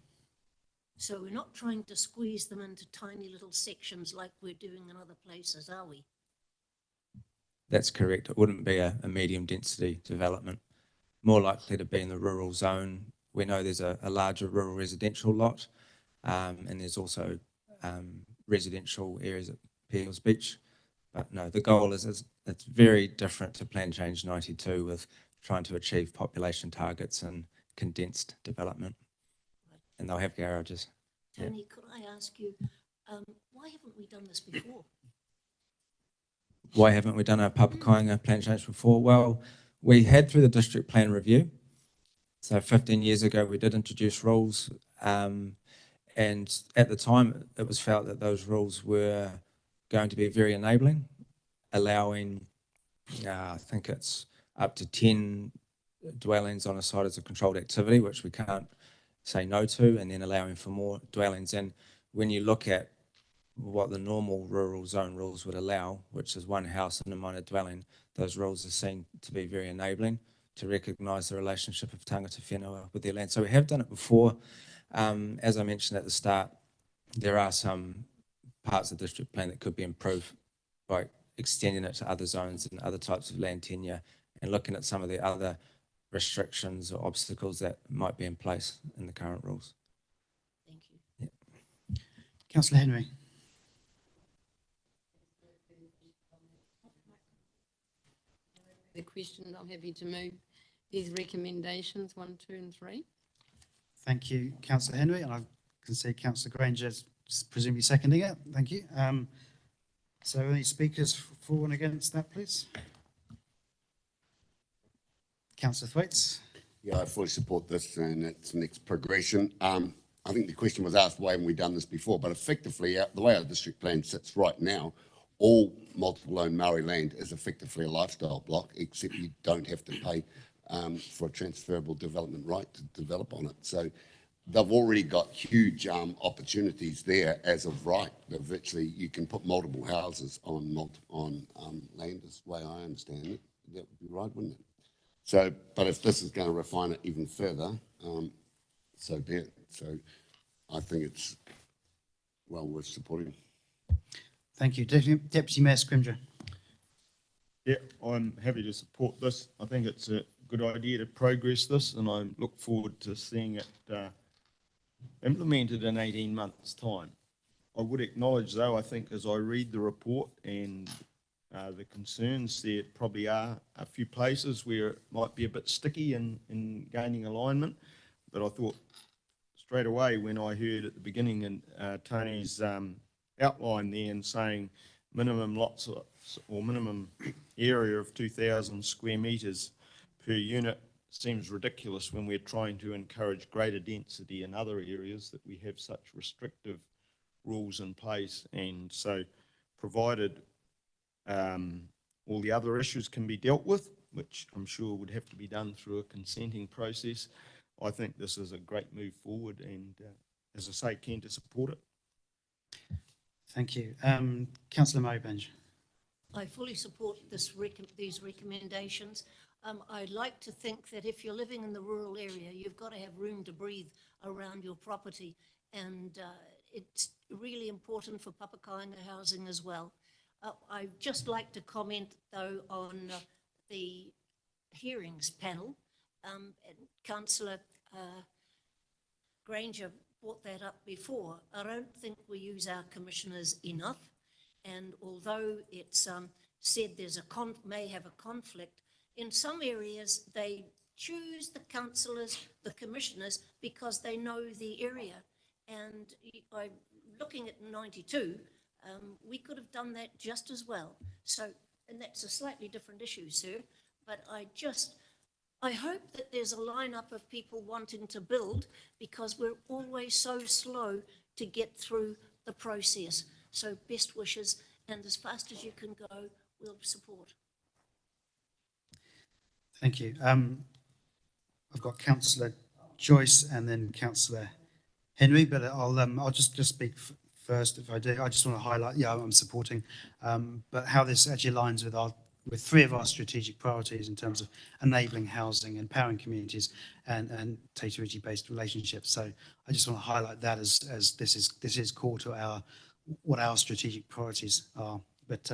So we're not trying to squeeze them into tiny little sections like we're doing in other places, are we? That's correct. It wouldn't be a medium density development. More likely to be in the rural zone. We know there's a larger rural residential lot, and there's also residential areas at Peels Beach. But no, the goal is it's very different to Plan Change 92 with trying to achieve population targets and condensed development. And they'll have garages. Tony, could I ask you, why haven't we done this before? Why haven't we done a Papakāinga plan change before? Well, we had through the district plan review. So 15 years ago, we did introduce rules. And at the time, it was felt that those rules were going to be very enabling, allowing, I think it's up to 10 dwellings on a site as a controlled activity, which we can't say no to, and then allowing for more dwellings. And when you look at what the normal rural zone rules would allow, which is one house and a minor dwelling, those rules are seen to be very enabling to recognise the relationship of tangata whenua with their land. So we have done it before. As I mentioned at the start, there are some parts of the district plan that could be improved by extending it to other zones and other types of land tenure and looking at some of the other restrictions or obstacles that might be in place in the current rules. Thank you. Yeah. Councillor Henry. The question, I'm happy to move these recommendations 1, 2 and 3. Thank you, Councillor Henry, and I can see Councillor Granger is presumably seconding it. Thank you. So any speakers for and against that, please? Councillor Thwaites. Yeah, I fully support this and its next progression. I think the question was asked, why haven't we done this before? But effectively, the way our district plan sits right now, all multiple owned Maori land is effectively a lifestyle block, except you don't have to pay for a transferable development right to develop on it. So they've already got huge opportunities there as of right. That virtually you can put multiple houses on land, is the way I understand it. That would be right, wouldn't it? So, but if this is going to refine it even further, so be it. So I think it's well worth supporting. Thank you. Deputy Mayor Scrimgeour. Yeah, I'm happy to support this. I think it's a good idea to progress this, and I look forward to seeing it implemented in 18 months' time. I would acknowledge, though, I think as I read the report and the concerns, there probably are a few places where it might be a bit sticky in gaining alignment, but I thought straight away when I heard at the beginning in Tony's outline there and saying minimum lots or minimum area of 2,000 square metres per unit seems ridiculous when we're trying to encourage greater density in other areas that we have such restrictive rules in place. And so provided all the other issues can be dealt with, which I'm sure would have to be done through a consenting process, I think this is a great move forward and, as I say, keen to support it. Thank you. Councillor Murray-Benge. I fully support these recommendations. I'd like to think that if you're living in the rural area, you've got to have room to breathe around your property, and it's really important for Papakainga housing as well. I'd just like to comment, though, on the hearings panel. And Councillor Granger brought that up before. I don't think we use our commissioners enough, and although it's said there's may have a conflict, in some areas they choose the councillors, the commissioners, because they know the area. And I'm looking at 92, we could have done that just as well. So, and that's a slightly different issue, sir, but I hope that there's a lineup of people wanting to build, because we're always so slow to get through the process. So best wishes, and as fast as you can go, we'll support. Thank you. I've got Councillor Joyce and then Councillor Henry, but I'll just speak first if I do. I just want to highlight, yeah, I'm supporting, but how this actually aligns with three of our strategic priorities in terms of enabling housing, empowering communities, and Te Tiriti based relationships. So I just want to highlight that as this is core to what our strategic priorities are. But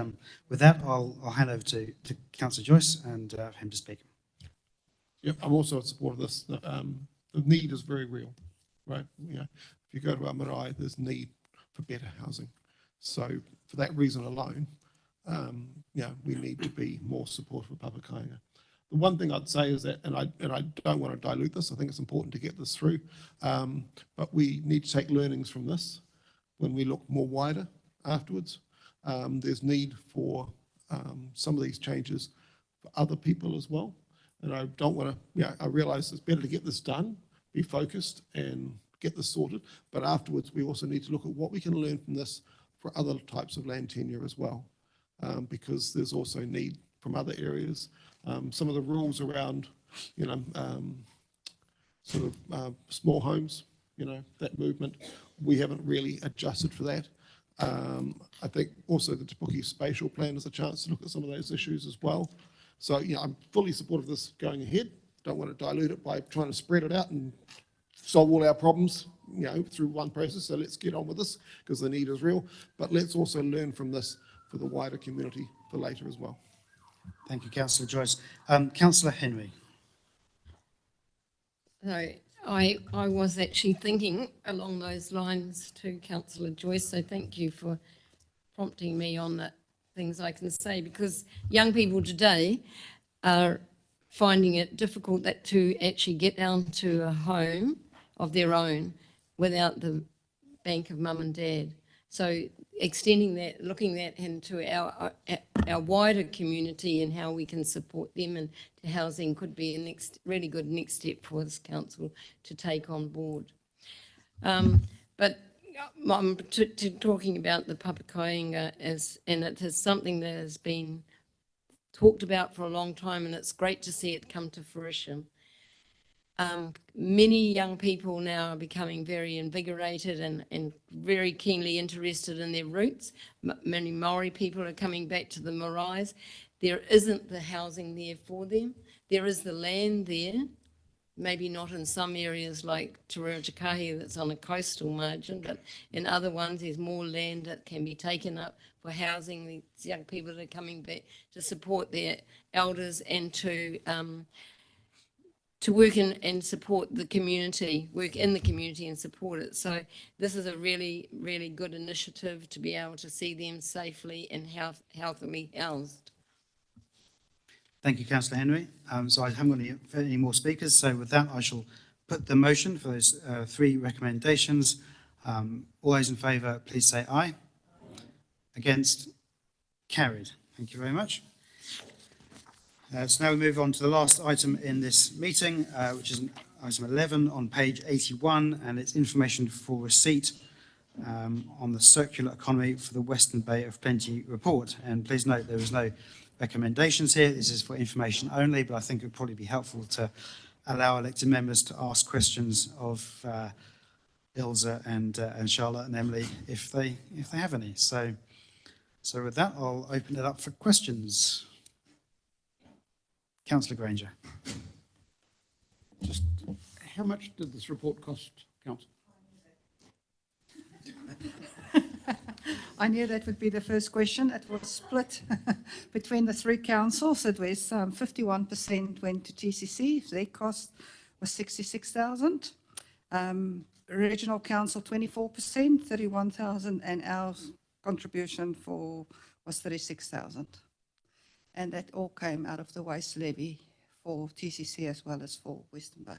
with that, I'll hand over to Councillor Joyce and him to speak. Yep, I'm also in support of this. The need is very real, right? You know, if you go to our marae, there's need for better housing. So for that reason alone, we need to be more supportive of Papakainga. The one thing I'd say is that, and I don't want to dilute this, I think it's important to get this through, but we need to take learnings from this when we look more wider afterwards. There's need for some of these changes for other people as well. And I don't want to, I realise it's better to get this done, be focused and get this sorted. But afterwards, we also need to look at what we can learn from this for other types of land tenure as well, because there's also need from other areas. Some of the rules around, small homes, that movement, we haven't really adjusted for that. I think also the Te Puke spatial plan is a chance to look at some of those issues as well. So, I'm fully supportive of this going ahead. Don't want to dilute it by trying to spread it out and solve all our problems, through one process. So let's get on with this because the need is real. But let's also learn from this for the wider community for later as well. Thank you, Councillor Joyce. Councillor Henry. So I was actually thinking along those lines to Councillor Joyce, so thank you for prompting me on the things I can say, because young people today are finding it difficult to actually get down to a home of their own without the bank of mum and dad. So extending that, looking that into our wider community and how we can support them and to housing could be a really good next step for this council to take on board. But I'm talking about the Papakainga and it is something that has been talked about for a long time, and it's great to see it come to fruition. Many young people now are becoming very invigorated and very keenly interested in their roots. Many Maori people are coming back to the marae. There isn't the housing there for them. There is the land there, maybe not in some areas like Te Reo that's on a coastal margin, but in other ones there's more land that can be taken up for housing these young people that are coming back to support their elders and to work in and support the community, work in the community and support it. So this is a really, really good initiative to be able to see them safely and healthily housed. Thank you, Councillor Henry. So I haven't got any more speakers. So with that, I shall put the motion for those three recommendations. All those in favour, please say aye. Against? Carried. Thank you very much. So now we move on to the last item in this meeting, which is item 11 on page 81, and it's information for receipt on the circular economy for the Western Bay of Plenty report. And please note there is no recommendations here. This is for information only, but I think it would probably be helpful to allow elected members to ask questions of Ilza and Charlotte and Emily if they have any. So with that, I'll open it up for questions. Councillor Granger. Just how much did this report cost, Council? I knew that would be the first question. It was split between the three councils. It was 51% went to TCC. Their cost was 66,000. Regional Council 24%, 31,000, and our contribution was 36,000. And that all came out of the waste levy for TCC as well as for Western Bay.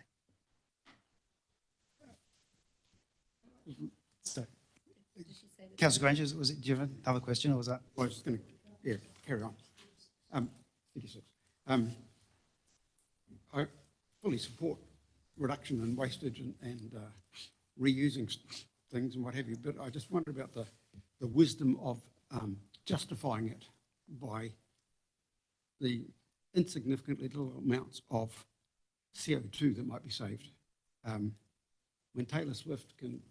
So, Councillor Granger, do you have another question, or was that? I was just going to, carry on. 36. I fully support reduction in wastage and reusing things and what have you, but I just wonder about the wisdom of justifying it by the insignificantly little amounts of CO2 that might be saved. When Taylor Swift can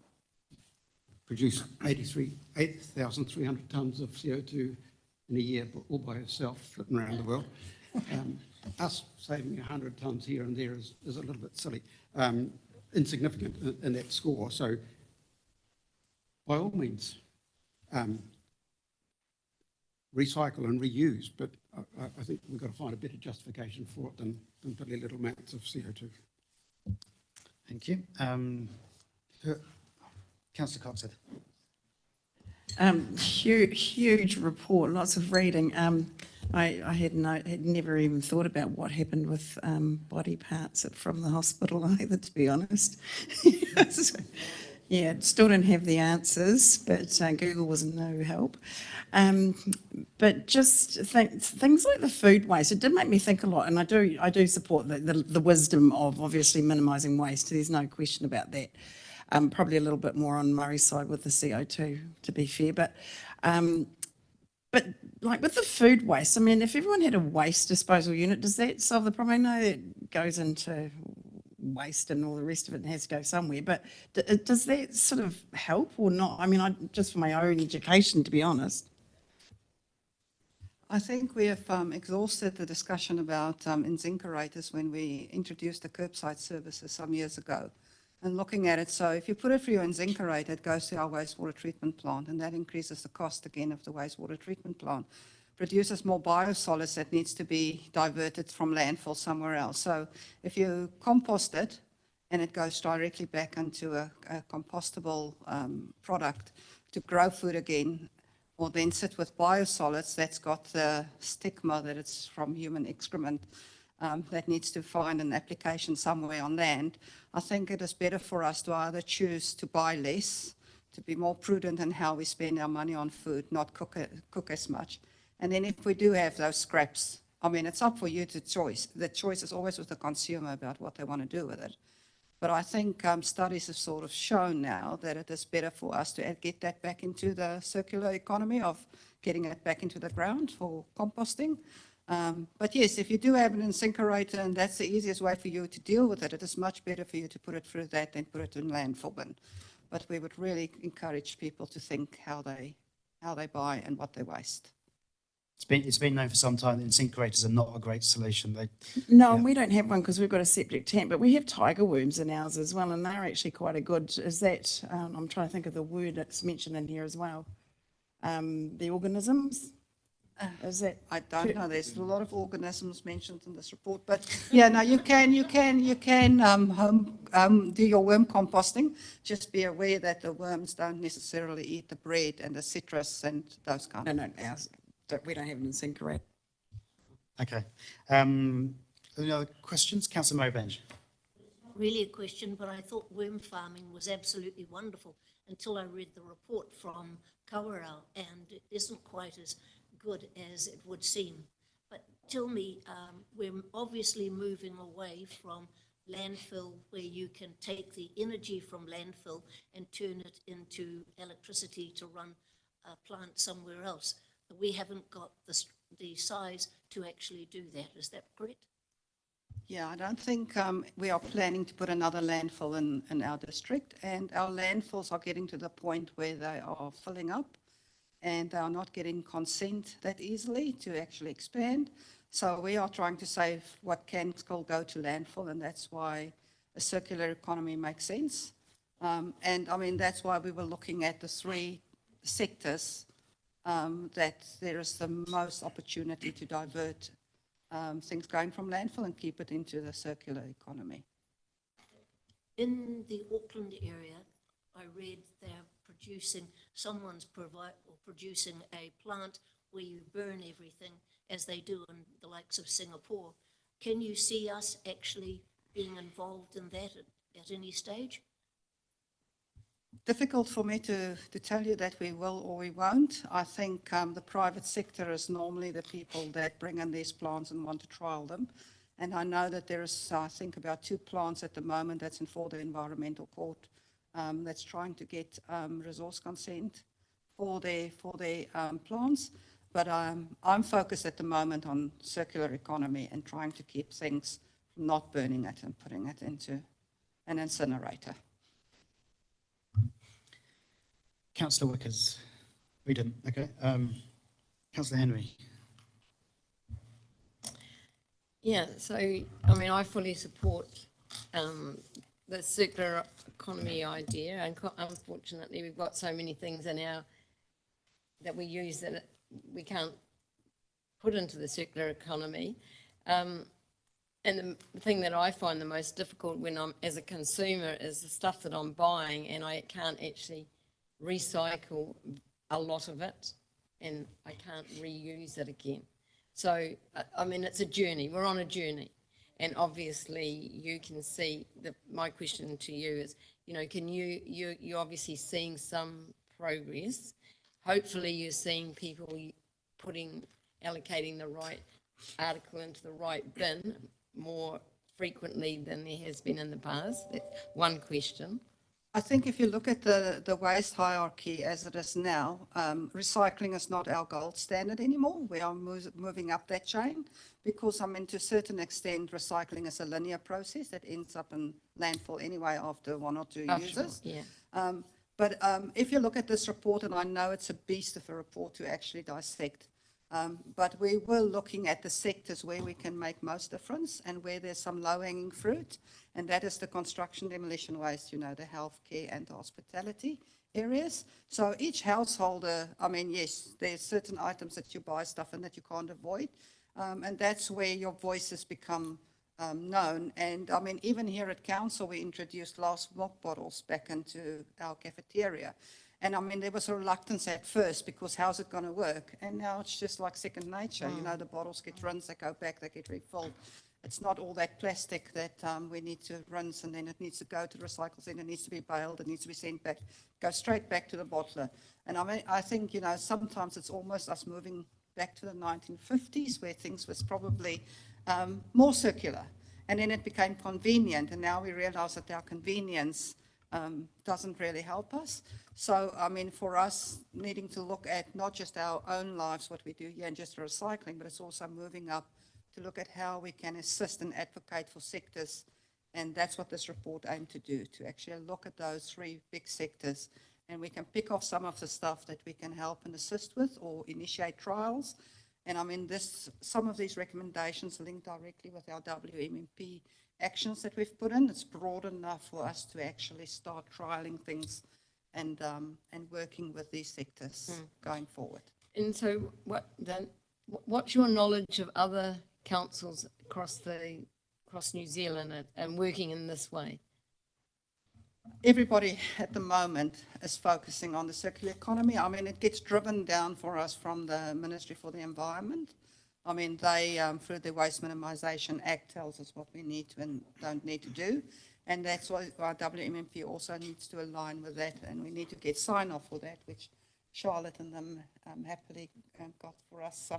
produce 8,300 tonnes of CO2 in a year all by herself, flitting around the world, us saving 100 tonnes here and there is a little bit silly, insignificant in that score. So by all means, recycle and reuse, but I think we've got to find a better justification for it than pretty little amounts of CO2. Thank you. Councillor Cox. Huge report, lots of reading. I had never even thought about what happened with body parts from the hospital either, to be honest. Yeah, still don't have the answers, but Google was no help. But just things like the food waste, it did make me think a lot, and I do support the wisdom of obviously minimising waste. There's no question about that. Probably a little bit more on Murray's side with the CO2, to be fair. But like with the food waste, I mean, if everyone had a waste disposal unit, does that solve the problem? I know it goes into waste and all the rest of it and has to go somewhere, but does that sort of help or not? I mean, just for my own education, to be honest. I think we have exhausted the discussion about incinerators when we introduced the curbside services some years ago. And looking at it, so if you put it through your incinerator, it goes to our wastewater treatment plant, and that increases the cost again of the wastewater treatment plant. Produces more biosolids that needs to be diverted from landfill somewhere else. So if you compost it and it goes directly back into a compostable product to grow food again, or then sit with biosolids that's got the stigma that it's from human excrement, that needs to find an application somewhere on land, I think it is better for us to either choose to buy less, to be more prudent in how we spend our money on food, not cook as much. And then if we do have those scraps, I mean, it's up for you to choose. The choice is always with the consumer about what they want to do with it. But I think studies have sort of shown now that it is better for us to get that back into the circular economy of getting it back into the ground for composting. But yes, if you do have an incinerator and that's the easiest way for you to deal with it, it is much better for you to put it through that than put it in landfill bin. But we would really encourage people to think how they buy and what they waste. It's been known for some time that incinerators are not a great solution. No, we don't have one because we've got a septic tank, but we have tiger worms in ours as well, and they're actually quite a good, is that, I'm trying to think of the word that's mentioned in here as well. The organisms? Is that? I don't know. There's a lot of organisms mentioned in this report, but yeah, no, you can do your worm composting. Just be aware that the worms don't necessarily eat the bread and the citrus and those kind of things. Ours, we don't have an incinerator. Okay. Any other questions? Councillor Mowbenge. Really a question, but I thought worm farming was absolutely wonderful until I read the report from Kawerau, and it isn't quite as good as it would seem. But tell me, we're obviously moving away from landfill where you can take the energy from landfill and turn it into electricity to run a plant somewhere else. We haven't got the size to actually do that. Is that correct? Yeah, I don't think we are planning to put another landfill in our district, and our landfills are getting to the point where they are filling up and they are not getting consent that easily to actually expand. So we are trying to save what can still go to landfill, and that's why a circular economy makes sense. And I mean, that's why we were looking at the three sectors that there is the most opportunity to divert things going from landfill and keep it into the circular economy. In the Auckland area, I read they're producing, producing a plant where you burn everything as they do in the likes of Singapore. Can you see us actually being involved in that at any stage? Difficult for me to tell you that we will or we won't. I think the private sector is normally the people that bring in these plants and want to trial them. And I know that there is, I think, about 2 plants at the moment that's for the environmental court that's trying to get resource consent for their plants. But I'm focused at the moment on circular economy and trying to keep things from not burning it and putting it into an incinerator. Councillor Wickers. We didn't. Okay. Councillor Henry. Yeah, so, I mean, I fully support the circular economy idea, and unfortunately we've got so many things in that we use that we can't put into the circular economy. And the thing that I find the most difficult when I'm, as a consumer, is the stuff that I'm buying and I can't actually recycle a lot of it and I can't reuse it again. So, I mean, it's a journey. We're on a journey. And obviously you can see that my question to you is, you know, can you're obviously seeing some progress. Hopefully you're seeing people allocating the right article into the right bin more frequently than there has been in the past. That's one question. I think if you look at the waste hierarchy as it is now, recycling is not our gold standard anymore. We are moving up that chain because, I mean, to a certain extent, recycling is a linear process that ends up in landfill anyway after 1 or 2 uses. Yeah. But if you look at this report, and I know it's a beast of a report to actually dissect, but we were looking at the sectors where we can make most difference and where there's some low-hanging fruit, and that is the construction, demolition waste, you know, the healthcare and the hospitality areas. So each householder, I mean, yes, there's certain items that you buy stuff in that you can't avoid, and that's where your voices become known. And I mean, even here at council, we introduced glass milk bottles back into our cafeteria. And I mean, there was a reluctance at first because how's it going to work? And now it's just like second nature. You know, the bottles get rinsed, they go back, they get refilled. It's not all that plastic that we need to rinse and then it needs to go to the recycle centre, it needs to be baled, it needs to be sent back, go straight back to the bottler. And I mean, I think, you know, sometimes it's almost us moving back to the 1950s where things was probably more circular. And then it became convenient. And now we realize that our convenience doesn't really help us. So, I mean, for us, needing to look at not just our own lives, what we do here and just recycling, but it's also moving up to look at how we can assist and advocate for sectors. And that's what this report aimed to do, to actually look at those 3 big sectors. And we can pick off some of the stuff that we can help and assist with or initiate trials. And I mean, some of these recommendations link directly with our WMMP actions that we've put in. It's broad enough for us to actually start trialing things and working with these sectors going forward. And so what's your knowledge of other councils across New Zealand and working in this way? Everybody at the moment is focusing on the circular economy. I mean, it gets driven down for us from the Ministry for the Environment. I mean, they, through the Waste Minimisation Act, tells us what we need to and don't need to do. And that's why our WMMP also needs to align with that. And we need to get sign-off for that, which Charlotte and them happily got for us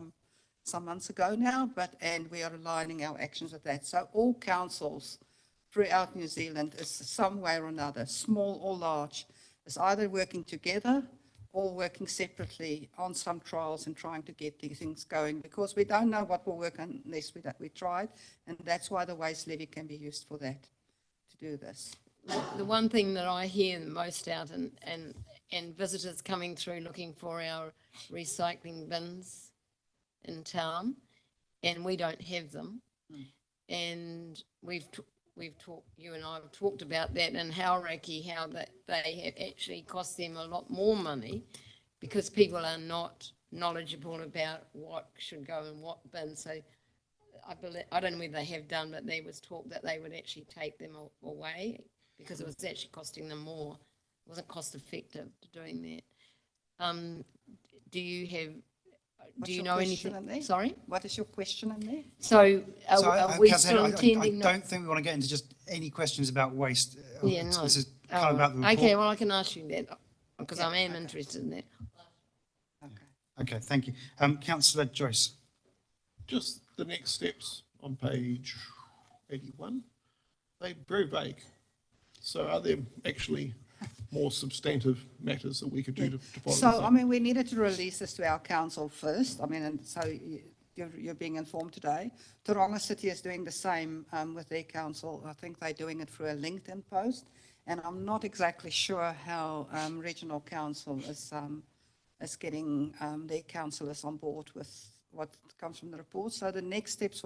some months ago now. And we are aligning our actions with that. So all councils throughout New Zealand is some way or another, small or large, is either working together all working separately on some trials and trying to get these things going, because we don't know what will work unless we tried, and that's why the waste levy can be used for that, to do this. The one thing that I hear the most out and visitors coming through looking for our recycling bins in town, and we don't have them. And we've talked, you and I have talked about that and how Hauraki, how that they have actually cost them a lot more money because people are not knowledgeable about what should go in what bin. So I don't know whether they have done, but there was talk that they would actually take them away because it was actually costing them more. It wasn't cost effective doing that. Do you know anything? Sorry? What is your question in there? So are we Councillor still Head, intending I don't think we want to get into just any questions about waste. Yeah, no. This is kind of about the report. Okay, well, I can ask you that because I am interested in that. Okay, thank you. Councillor Joyce. Just the next steps on page 81, they're very vague. So are there actually more substantive matters that we could do to follow So, this up? I mean, we needed to release this to our council first. I mean, and so you're being informed today. Taronga City is doing the same with their council. I think they're doing it through a LinkedIn post. And I'm not exactly sure how regional council is getting their councillors on board with what comes from the report. So the next steps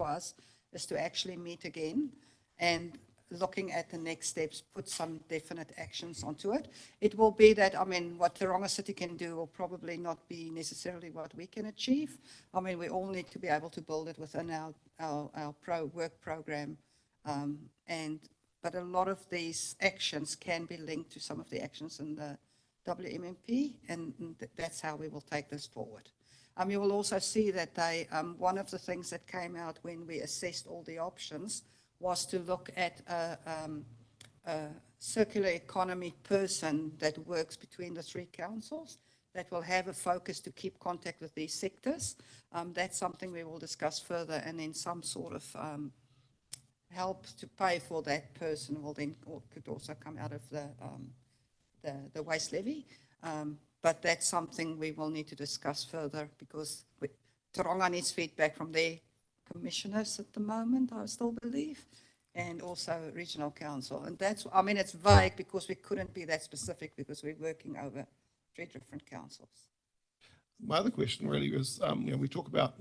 is to actually meet again and looking at the next steps, put some definite actions onto it. It will be that, I mean, what Taronga City can do will probably not be necessarily what we can achieve. I mean, we all need to be able to build it within our work program. But a lot of these actions can be linked to some of the actions in the WMMP, and that's how we will take this forward. You will also see that one of the things that came out when we assessed all the options was to look at a circular economy person that works between the three councils that will have a focus to keep contact with these sectors. That's something we will discuss further, and then some sort of help to pay for that person will then could also come out of the waste levy. But that's something we will need to discuss further because Taronga needs feedback from their commissioners at the moment, I still believe, and also regional council. And that's, I mean, it's vague because we couldn't be that specific because we're working over 3 different councils. My other question really is, we talk about,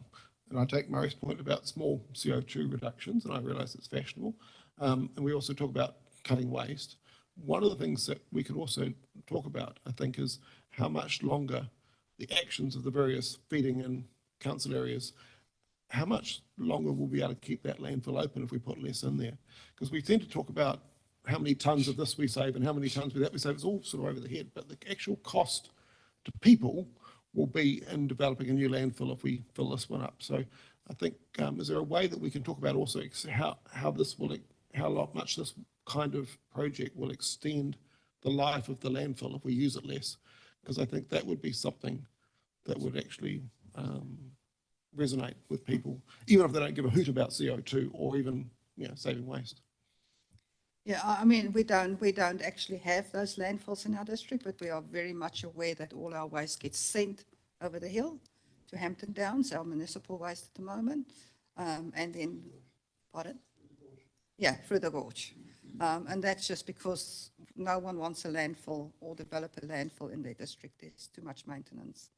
and I take Murray's point about small CO2 reductions, and I realise it's fashionable, and we also talk about cutting waste. One of the things that we could also talk about, I think, is how much longer the actions of the various feeding and council areas, how much longer we'll be able to keep that landfill open if we put less in there. Because we tend to talk about how many tonnes of this we save and how many tonnes of that we save. It's all sort of over the head, but the actual cost to people will be in developing a new landfill if we fill this one up. So I think, is there a way that we can talk about also how much this kind of project will extend the life of the landfill if we use it less? Because I think that would be something that would actually resonate with people, even if they don't give a hoot about CO2 or even saving waste. Yeah, I mean, we don't actually have those landfills in our district, but we are very much aware that all our waste gets sent over the hill to Hampton Downs, our municipal waste at the moment, and then, pardon? Yeah, through the gorge. And that's just because no one wants a landfill or develop a landfill in their district. There's too much maintenance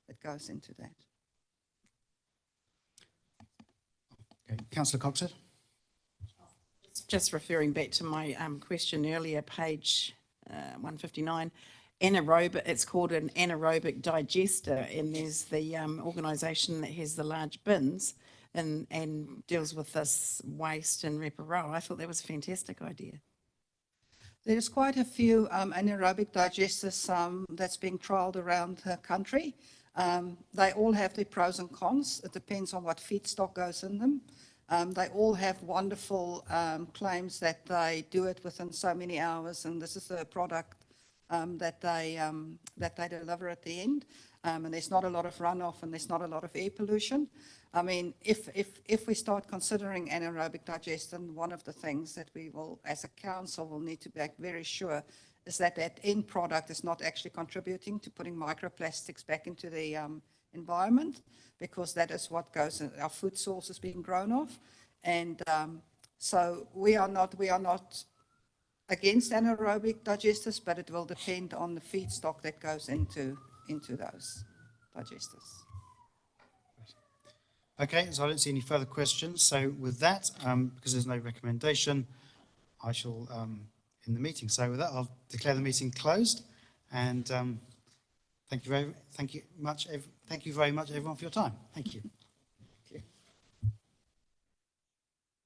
that goes into that. Okay. Councillor Coxhead. Just referring back to my question earlier, page 159, anaerobic, it's called an anaerobic digester, and there's the organisation that has the large bins and deals with this waste in Reparoa. I thought that was a fantastic idea. There's quite a few anaerobic digesters that's being trialled around the country. They all have their pros and cons. It depends on what feedstock goes in them. They all have wonderful claims that they do it within so many hours, and this is the product that they deliver at the end. And there's not a lot of runoff, and there's not a lot of air pollution. I mean, if we start considering anaerobic digestion, one of the things that we will, as a council, will need to be very sure is that that end product is not actually contributing to putting microplastics back into the environment, because that is what goes in our food sources being grown off. And so we are not against anaerobic digesters, but it will depend on the feedstock that goes into those digesters. Okay, so I don't see any further questions. So with that, because there's no recommendation, I shall end the meeting. So with that, I'll declare the meeting closed. And thank you very much, everyone, for your time. Thank you.